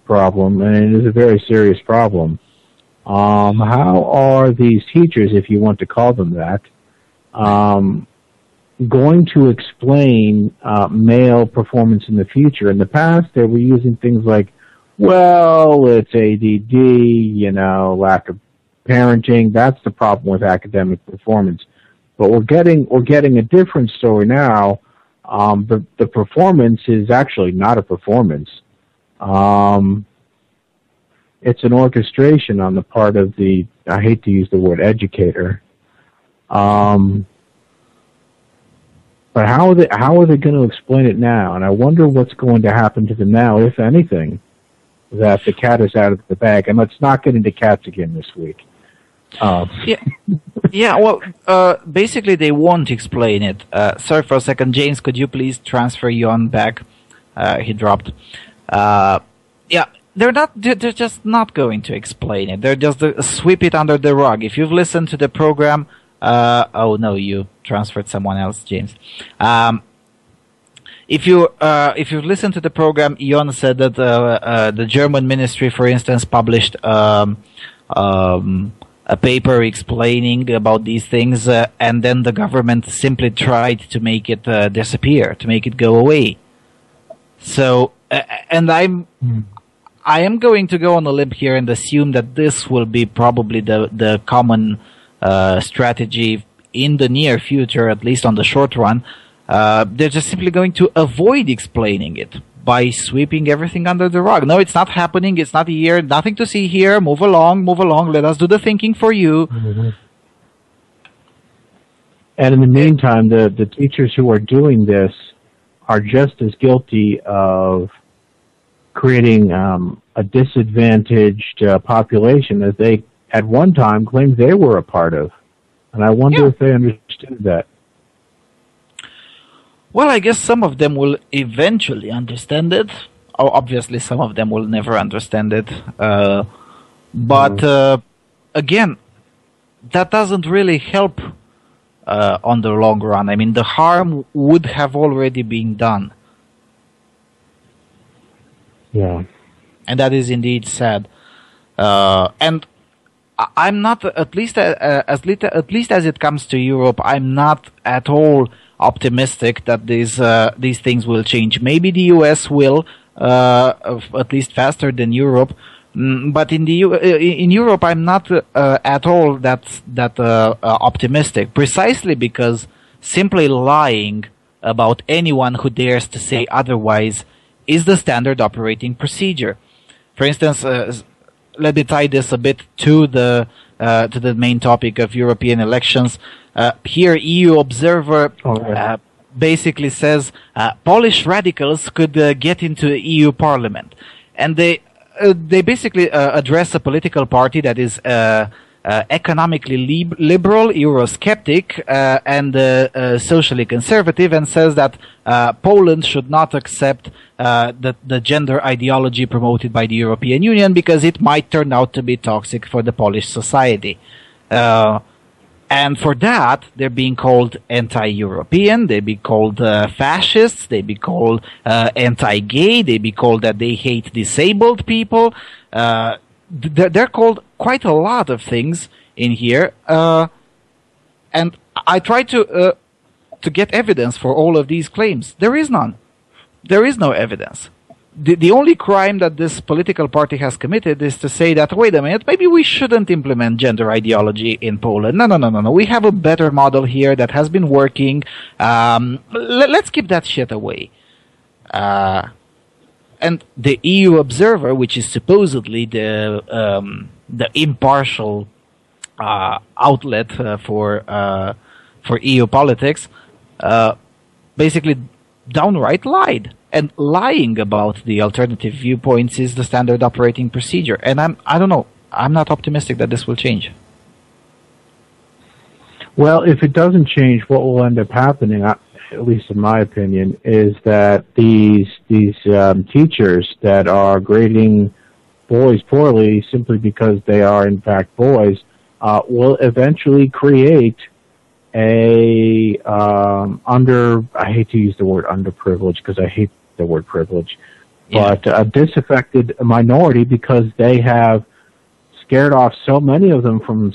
problem, and it is a very serious problem, how are these teachers, if you want to call them that, going to explain male performance in the future? In the past, they were using things like, well, it's ADD, lack of parenting. That's the problem with academic performance. But we're getting a different story now. The performance is actually not a performance. It's an orchestration on the part of the, I hate to use the word educator. But how are they going to explain it now? And I wonder what's going to happen to them now, if anything, that the cat is out of the bag. And let's not get into cats again this week. Basically they won't explain it. Sorry for a second, James, could you please transfer Jon back? He dropped. They're just not going to explain it. They're just sweep it under the rug. If you've listened to the program, oh no, you transferred someone else, James. If you've listened to the program, Jon said that the German ministry, for instance, published a paper explaining about these things, and then the government simply tried to make it disappear, to make it go away. So, and I am going to go on a limb here and assume that this will be probably the common strategy in the near future, at least on the short run. They're just simply going to avoid explaining it by sweeping everything under the rug. No, it's not happening. It's not here. Nothing to see here. Move along. Let us do the thinking for you. Mm-hmm. And in the meantime, the teachers who are doing this are just as guilty of creating a disadvantaged population as they at one time claimed they were a part of. And I wonder if they understood that. Well, I guess some of them will eventually understand it. Oh, obviously, some of them will never understand it. But again, that doesn't really help on the long run. I mean, the harm would have already been done. Yeah. And that is indeed sad. And I'm not, at least as it comes to Europe, I'm not at all optimistic that these things will change. Maybe the US will, at least faster than Europe. But in Europe, I'm not at all that optimistic. Precisely because simply lying about anyone who dares to say otherwise is the standard operating procedure. For instance, let me tie this a bit to the main topic of European elections. Here, EU Observer basically says Polish radicals could get into the EU Parliament, and they basically address a political party that is economically liberal, Eurosceptic, and socially conservative, and says that Poland should not accept the gender ideology promoted by the European Union because it might turn out to be toxic for the Polish society. And for that, they're being called anti-European, they be called fascists, they be called anti-gay, they be called that they hate disabled people. They're called quite a lot of things in here, and I try to get evidence for all of these claims. There is none. There is no evidence. The only crime that this political party has committed is to say that, wait a minute, maybe we shouldn't implement gender ideology in Poland. No. We have a better model here that has been working. Let's keep that shit away. And the EU Observer, which is supposedly the impartial outlet for EU politics, basically downright lied. And lying about the alternative viewpoints is the standard operating procedure. And I don't know. I'm not optimistic that this will change. Well, if it doesn't change, what will end up happening, at least in my opinion, is that these teachers that are grading boys poorly simply because they are in fact boys will eventually create I hate to use the word underprivileged because I hate the word privilege, but a disaffected minority because they have scared off so many of them from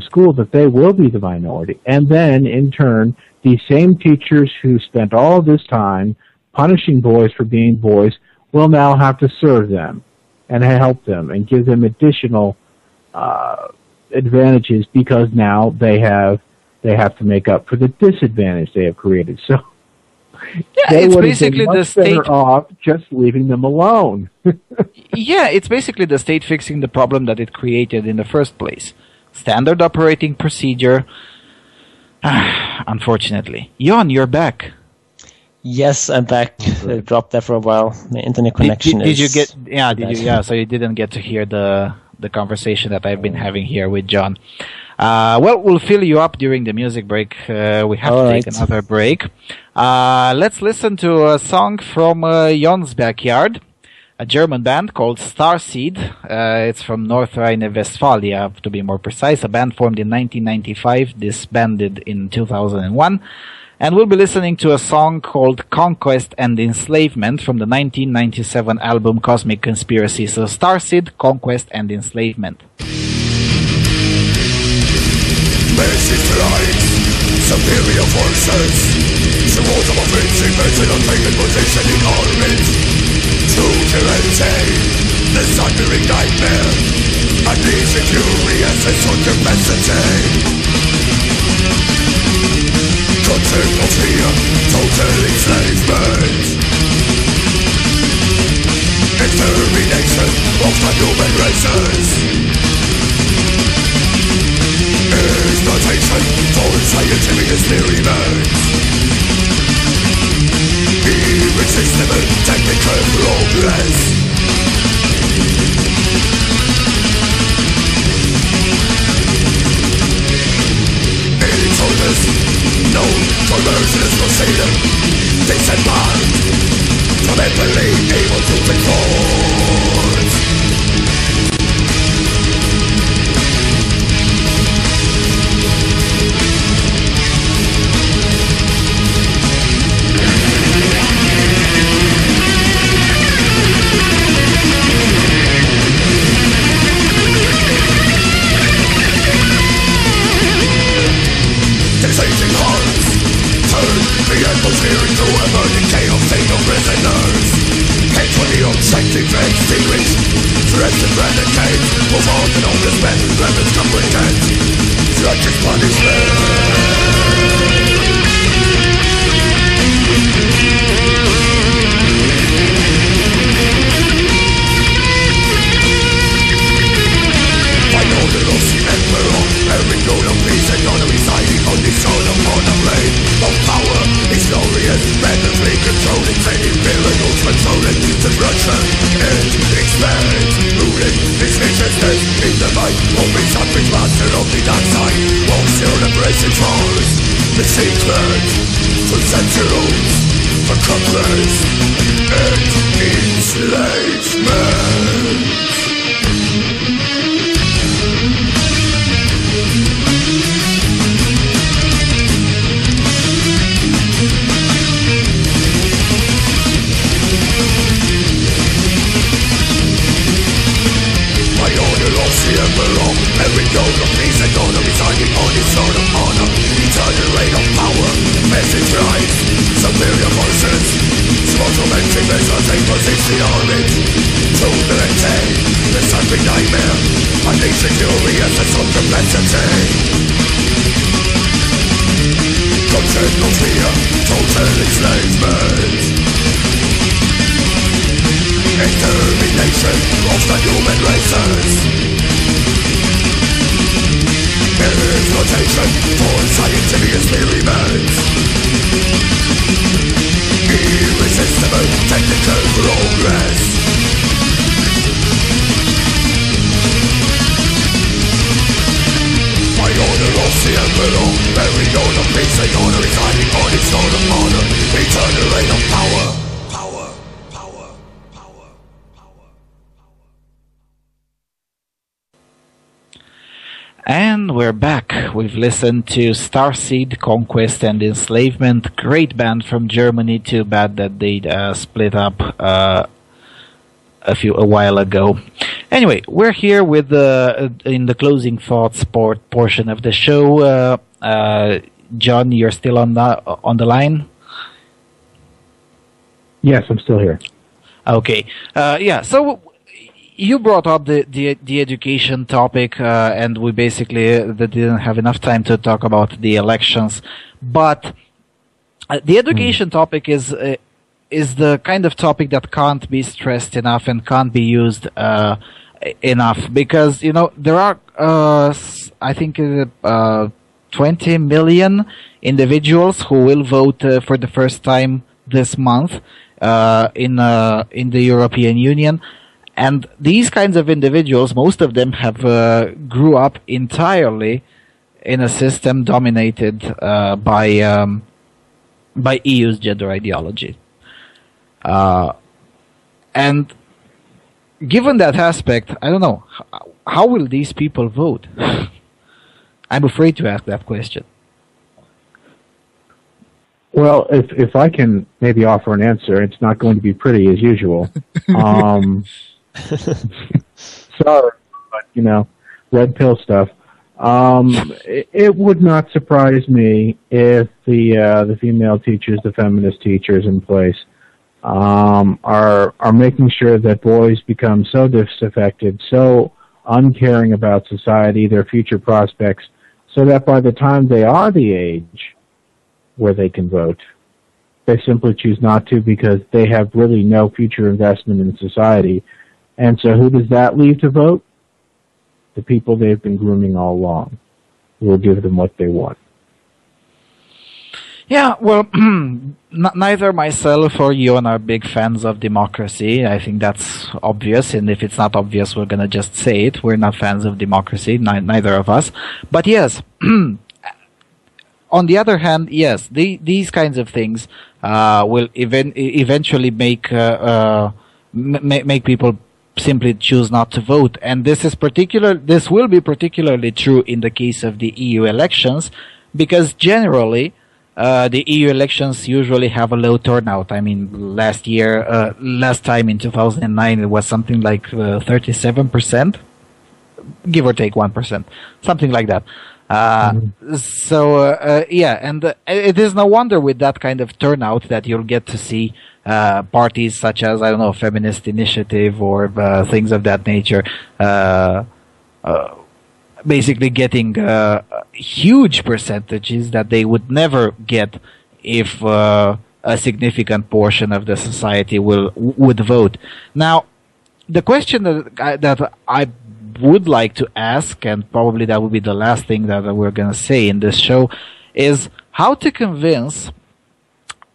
school that they will be the minority. And then, in turn, these same teachers who spent all this time punishing boys for being boys will now have to serve them and help them and give them additional advantages because now they have to make up for the disadvantage they have created. So it's basically the state off just leaving them alone. Yeah, it's basically the state fixing the problem that it created in the first place. Standard operating procedure. Unfortunately. Jon, you're back. Yes, I'm back. I dropped there for a while. The internet connection did you get? Yeah, did you? Yeah, so you didn't get to hear the conversation that I've been having here with Jon. Well, we'll fill you up during the music break. We have to take another break. Let's listen to a song from Jon's backyard, a German band called Starseed. It's from North Rhine-Westphalia, to be more precise. A band formed in 1995, disbanded in 2001. And we'll be listening to a song called Conquest and Enslavement from the 1997 album Cosmic Conspiracy. So Starseed, Conquest and Enslavement. Massive flights, superior forces, the walls of offensive metal are taking position in orbit. True tyranny, the thundering nightmare, unleashing fury as a sort of capacity. Concept of fear, total enslavement, extermination of the human races. Exploitation for scientific experiments, irresistible technical progress. Electronics, known for merciless procedure, disembarked, fundamentally able to take force. Sensation hearts turn the atmosphere into a burning chaos state of prisoners. Hatefully objective extinguished, threats and renegades move on and on this bad lemons comprehend. Such is punishment. I know the lost emperor, every goal of peace and honor residing on this throne upon a reign of power is glorious, rapidly controlling, taking villains controlling destruction and expand, rooted, extinction consciousness in the mind will be something master of the dark side. Walks through the prison floors, the secret for centuries, accomplice and enslavement. Every goal of peace and God of residing on his throne of honor. Eternal reign of power, message rise, superior forces. Small tormenting measures they possess the orbit. Through the day, the cycling nightmare, unleashing fury as a sort of capacity. Content of fear, total enslavement. Extermination of the human races. Exploitation for scientific experiments. Irresistible technical progress. By order of the Emperor, every god of peace and honor residing on his throne of honor. Eternal reign of power. And we're back. We've listened to Starseed, Conquest and Enslavement. Great band from Germany. Too bad that they split up a while ago. Anyway, we're here with in the closing thoughts portion of the show. John, you're still on the line? Yes, I'm still here. Okay. Yeah. So. You brought up the education topic, and we basically didn't have enough time to talk about the elections. But the education topic is the kind of topic that can't be stressed enough and can't be used enough, because there are I think 20 million individuals who will vote for the first time this month in the European Union. And these kinds of individuals, most of them have grew up entirely in a system dominated by EU's gender ideology. And given that aspect, I don't know, how will these people vote? I'm afraid to ask that question. Well, if I can maybe offer an answer, it's not going to be pretty as usual. Sorry, but red pill stuff. It would not surprise me if the female teachers, the feminist teachers in place, are making sure that boys become so disaffected, so uncaring about society, their future prospects, so that by the time they are the age where they can vote, they simply choose not to because they have really no future investment in society. And so who does that leave to vote? The people they've been grooming all along, who will give them what they want. Yeah, well, neither myself or you are big fans of democracy. I think that's obvious, and if it's not obvious, we're going to just say it. We're not fans of democracy, neither of us. But yes, on the other hand, yes, these kinds of things will eventually make people simply choose not to vote. And this will be particularly true in the case of the EU elections, because generally the EU elections usually have a low turnout. I mean, last time in 2009 it was something like 37%, give or take 1%, something like that. So it is no wonder with that kind of turnout that you'll get to see parties such as, I don't know, Feminist Initiative or things of that nature, basically getting huge percentages that they would never get if a significant portion of the society would vote. Now, the question that I would like to ask, and probably that would be the last thing that we're going to say in this show, is how to convince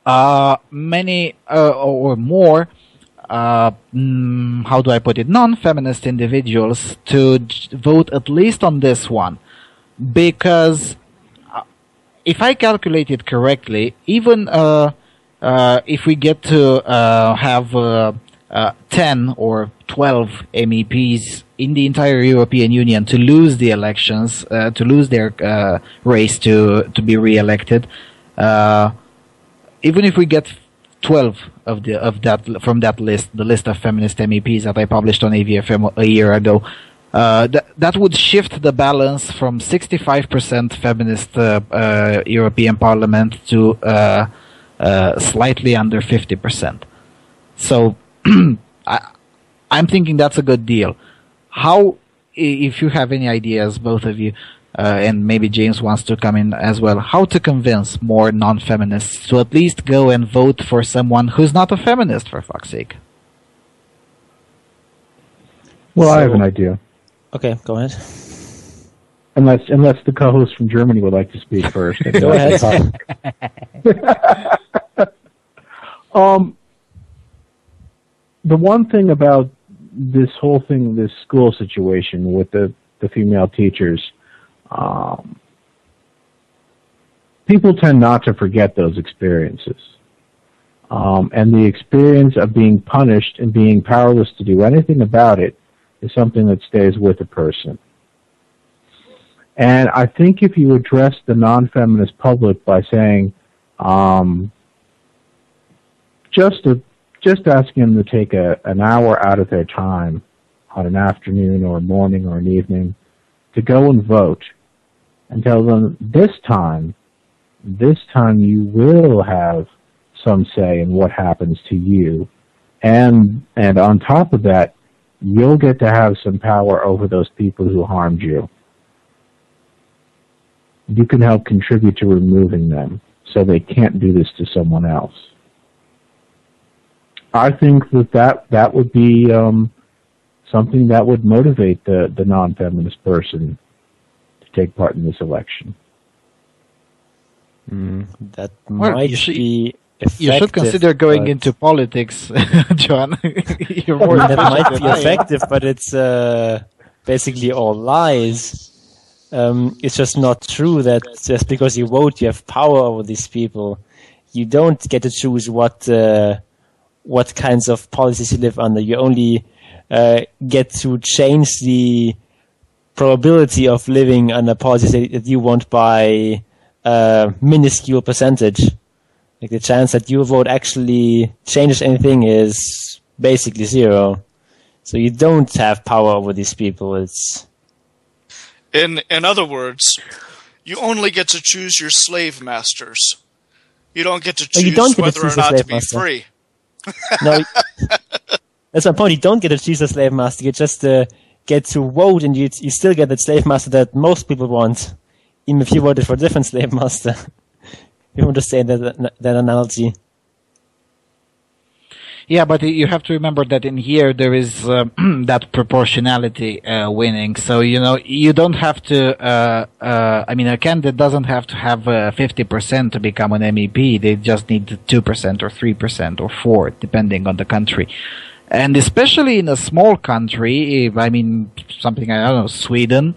many or more how do I put it, non-feminist individuals to vote at least on this one. Because if I calculate it correctly, even if we get to have 10 or 12 MEPs in the entire European Union to lose the elections, to lose their race to be re-elected, even if we get 12 of that from that list, the list of feminist MEPs that I published on AVFM a year ago, that would shift the balance from 65% feminist European Parliament to slightly under 50%. So I'm thinking that's a good deal. How, if you have any ideas, both of you, and maybe James wants to come in as well, how to convince more non-feminists to at least go and vote for someone who's not a feminist, for fuck's sake? Well, I have an idea. Okay, go ahead. Unless the co-host from Germany would like to speak first. Go ahead. The one thing about this whole thing, this school situation with the female teachers, people tend not to forget those experiences. And the experience of being punished and being powerless to do anything about it is something that stays with a person. And I think if you address the non-feminist public by saying, just asking them to take an hour out of their time on an afternoon or a morning or an evening to go and vote, and tell them this time you will have some say in what happens to you, and on top of that, you'll get to have some power over those people who harmed you. You can help contribute to removing them so they can't do this to someone else. I think that would be something that would motivate the non-feminist person to take part in this election. That might be effective. You should consider going into politics, John. That might be effective, but it's basically all lies. It's just not true that just because you vote, you have power over these people. You don't get to choose what kinds of policies you live under. You only get to change the probability of living under policies that you want by a minuscule percentage. Like the chance that your vote actually changes anything is basically zero. So you don't have power over these people. It's in other words, you only get to choose your slave masters. You don't get to choose whether or not to be free. No, that's my point. You don't get to choose a slave master. You just get to vote, and you still get the slave master that most people want, even if you voted for a different slave master. You want to say that analogy. Yeah, but you have to remember that in here there is that proportionality winning. So, you don't have to, a candidate doesn't have to have 50% to become an MEP. They just need 2% or 3% or 4%, depending on the country. And especially in a small country, something, Sweden,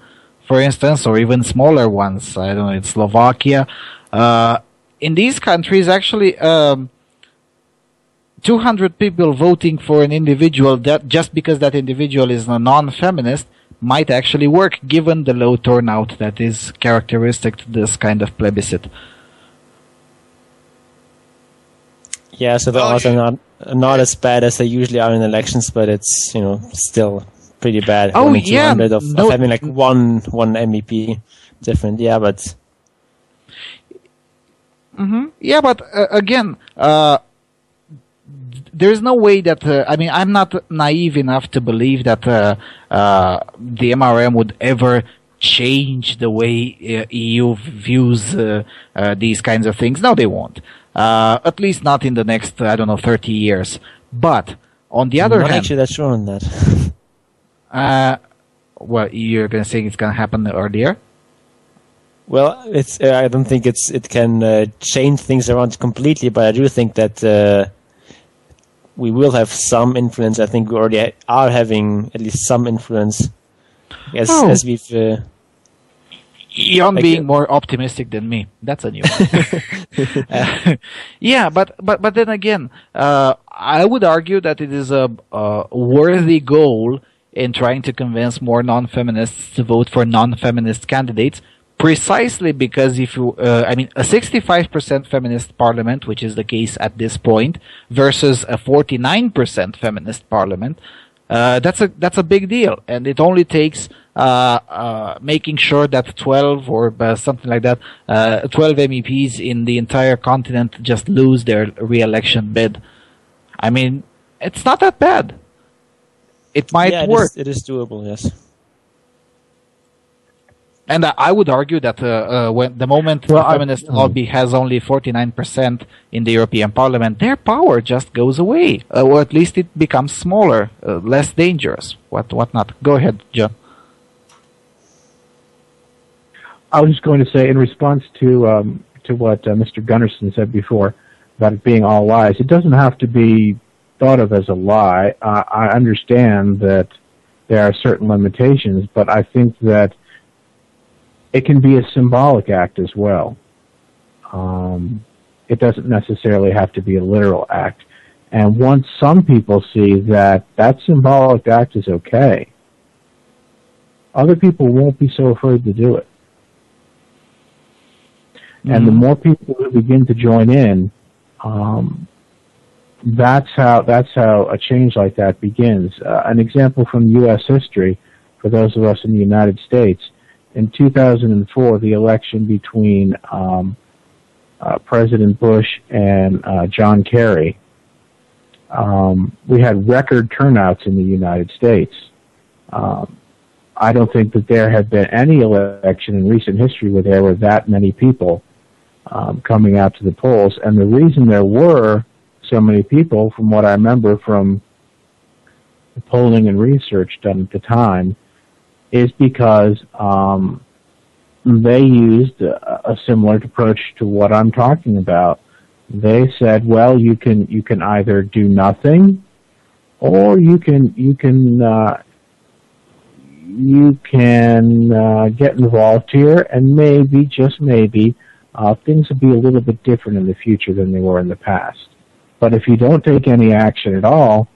for instance, or even smaller ones, in Slovakia, in these countries, actually, 200 people voting for an individual that just because that individual is a non-feminist might actually work, given the low turnout that is characteristic to this kind of plebiscite. Yeah, so the odds are not as bad as they usually are in elections, but it's still pretty bad. Oh, yeah, 200 of having like one MEP different. Yeah, but yeah, but again. There's no way that, I'm not naive enough to believe that the MRM would ever change the way EU views these kinds of things. No, they won't. At least not in the next, 30 years. But, on the other hand... I'm not actually that sure on that. Well, you're going to say it's going to happen earlier? Well, I don't think it can change things around completely, but I do think that... we will have some influence. I think we already are having at least some influence. As we've... Jon being more optimistic than me. That's a new one. Yeah, but then again, I would argue that it is a worthy goal in trying to convince more non-feminists to vote for non-feminist candidates, precisely because if you, a 65% feminist parliament, which is the case at this point, versus a 49% feminist parliament, that's a big deal, and it only takes making sure that 12 or something like that, 12 MEPs in the entire continent just lose their re-election bid. I mean, it's not that bad. It might work. It is doable, yes. And I would argue that when the moment the feminist lobby has only 49% in the European Parliament, their power just goes away, or at least it becomes smaller, less dangerous. What not? Go ahead, Jon. I was just going to say, in response to what Mr. Gunnarsson said before about it being all lies, it doesn't have to be thought of as a lie. I understand that there are certain limitations, but I think that it can be a symbolic act as well. It doesn't necessarily have to be a literal act. And once some people see that that symbolic act is okay, other people won't be so afraid to do it. And the more people who begin to join in, that's how a change like that begins. An example from U.S. history, for those of us in the United States, in 2004, the election between President Bush and John Kerry, we had record turnouts in the United States. I don't think that there had been any election in recent history where there were that many people coming out to the polls. And the reason there were so many people, from what I remember from the polling and research done at the time, is because they used a similar approach to what I'm talking about. They said, well, you can either do nothing, or you can get involved here, and maybe, just maybe, things will be a little bit different in the future than they were in the past. But if you don't take any action at all,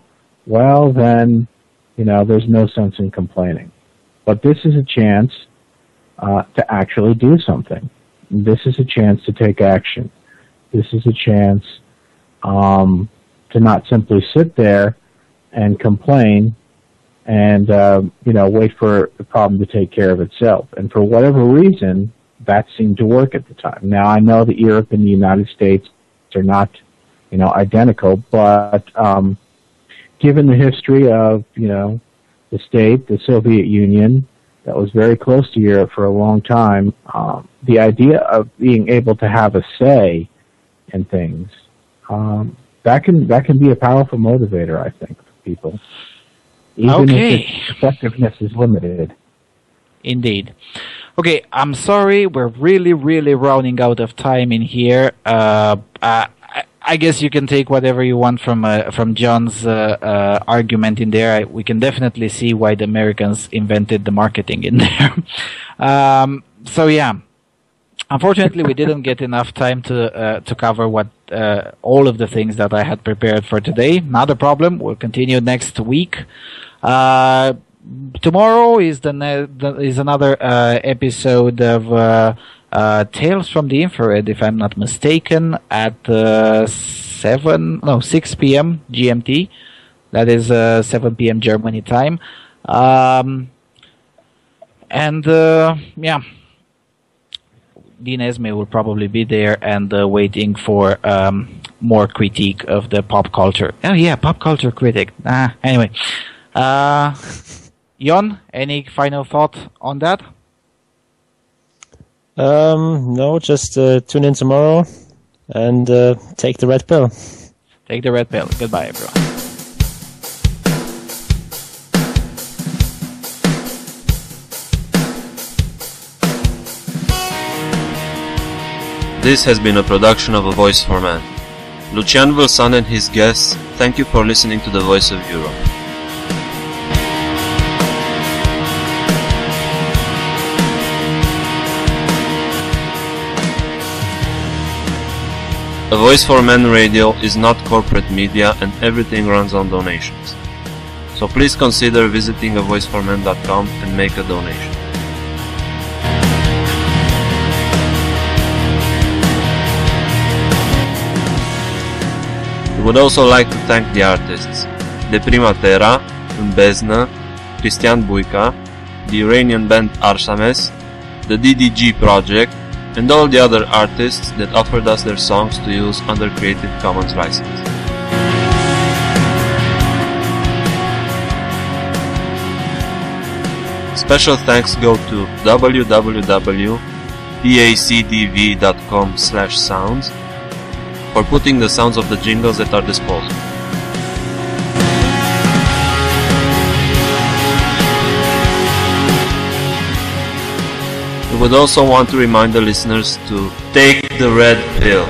well, then, there's no sense in complaining. But this is a chance to actually do something. This is a chance to take action. This is a chance to not simply sit there and complain and, wait for the problem to take care of itself. And for whatever reason, that seemed to work at the time. Now, I know that Europe and the United States are not, identical, but given the history of, the state, the Soviet Union, that was very close to Europe for a long time, the idea of being able to have a say in things, that can be a powerful motivator, I think, for people, even if its effectiveness is limited. Indeed. Okay, I'm sorry, we're really, really running out of time in here. I guess you can take whatever you want from Jon's argument in there. We can definitely see why the Americans invented the marketing in there. So yeah, unfortunately, we didn't get enough time to cover all of the things that I had prepared for today. Not a problem. We'll continue next week. Tomorrow is another episode of Tales from the Infrared, if I'm not mistaken, at 6 p.m. GMT. That is 7 p.m. Germany time. Dean Esme will probably be there and waiting for more critique of the pop culture. Oh yeah, pop culture critic. Anyway. Jon, any final thought on that? No, just tune in tomorrow and take the red pill. Take the red pill. Goodbye, everyone. This has been a production of A Voice for Man. Lucian Wilson and his guests, thank you for listening to the Voice of Europe. A Voice for Men radio is not corporate media and everything runs on donations. So please consider visiting avoiceformen.com and make a donation. We would also like to thank the artists De Prima Terra, Mbezna, Cristian Buica, the Iranian band Arsames, the DDG Project, and all the other artists that offered us their songs to use under Creative Commons license. Special thanks go to www.pacdv.com/sounds for putting the sounds of the jingles at our disposal. We would also want to remind the listeners to take the red pill.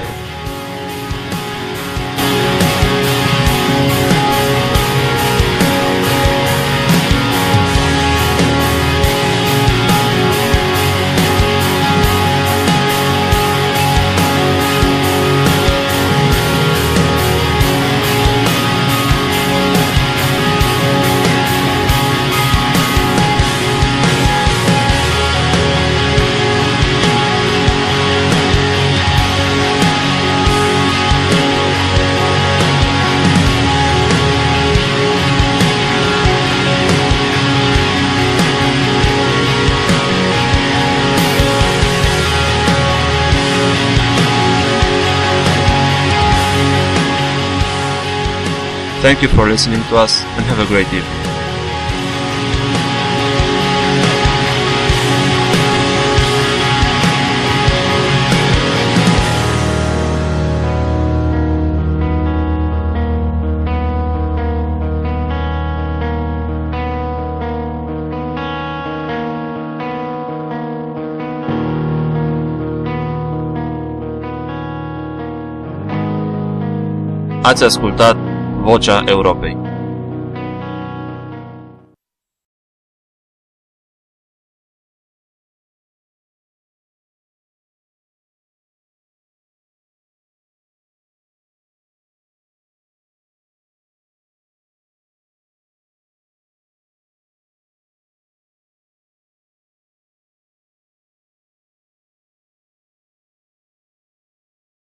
Thank you for listening to us and have a great evening. Ați ascultat Vocea Europei.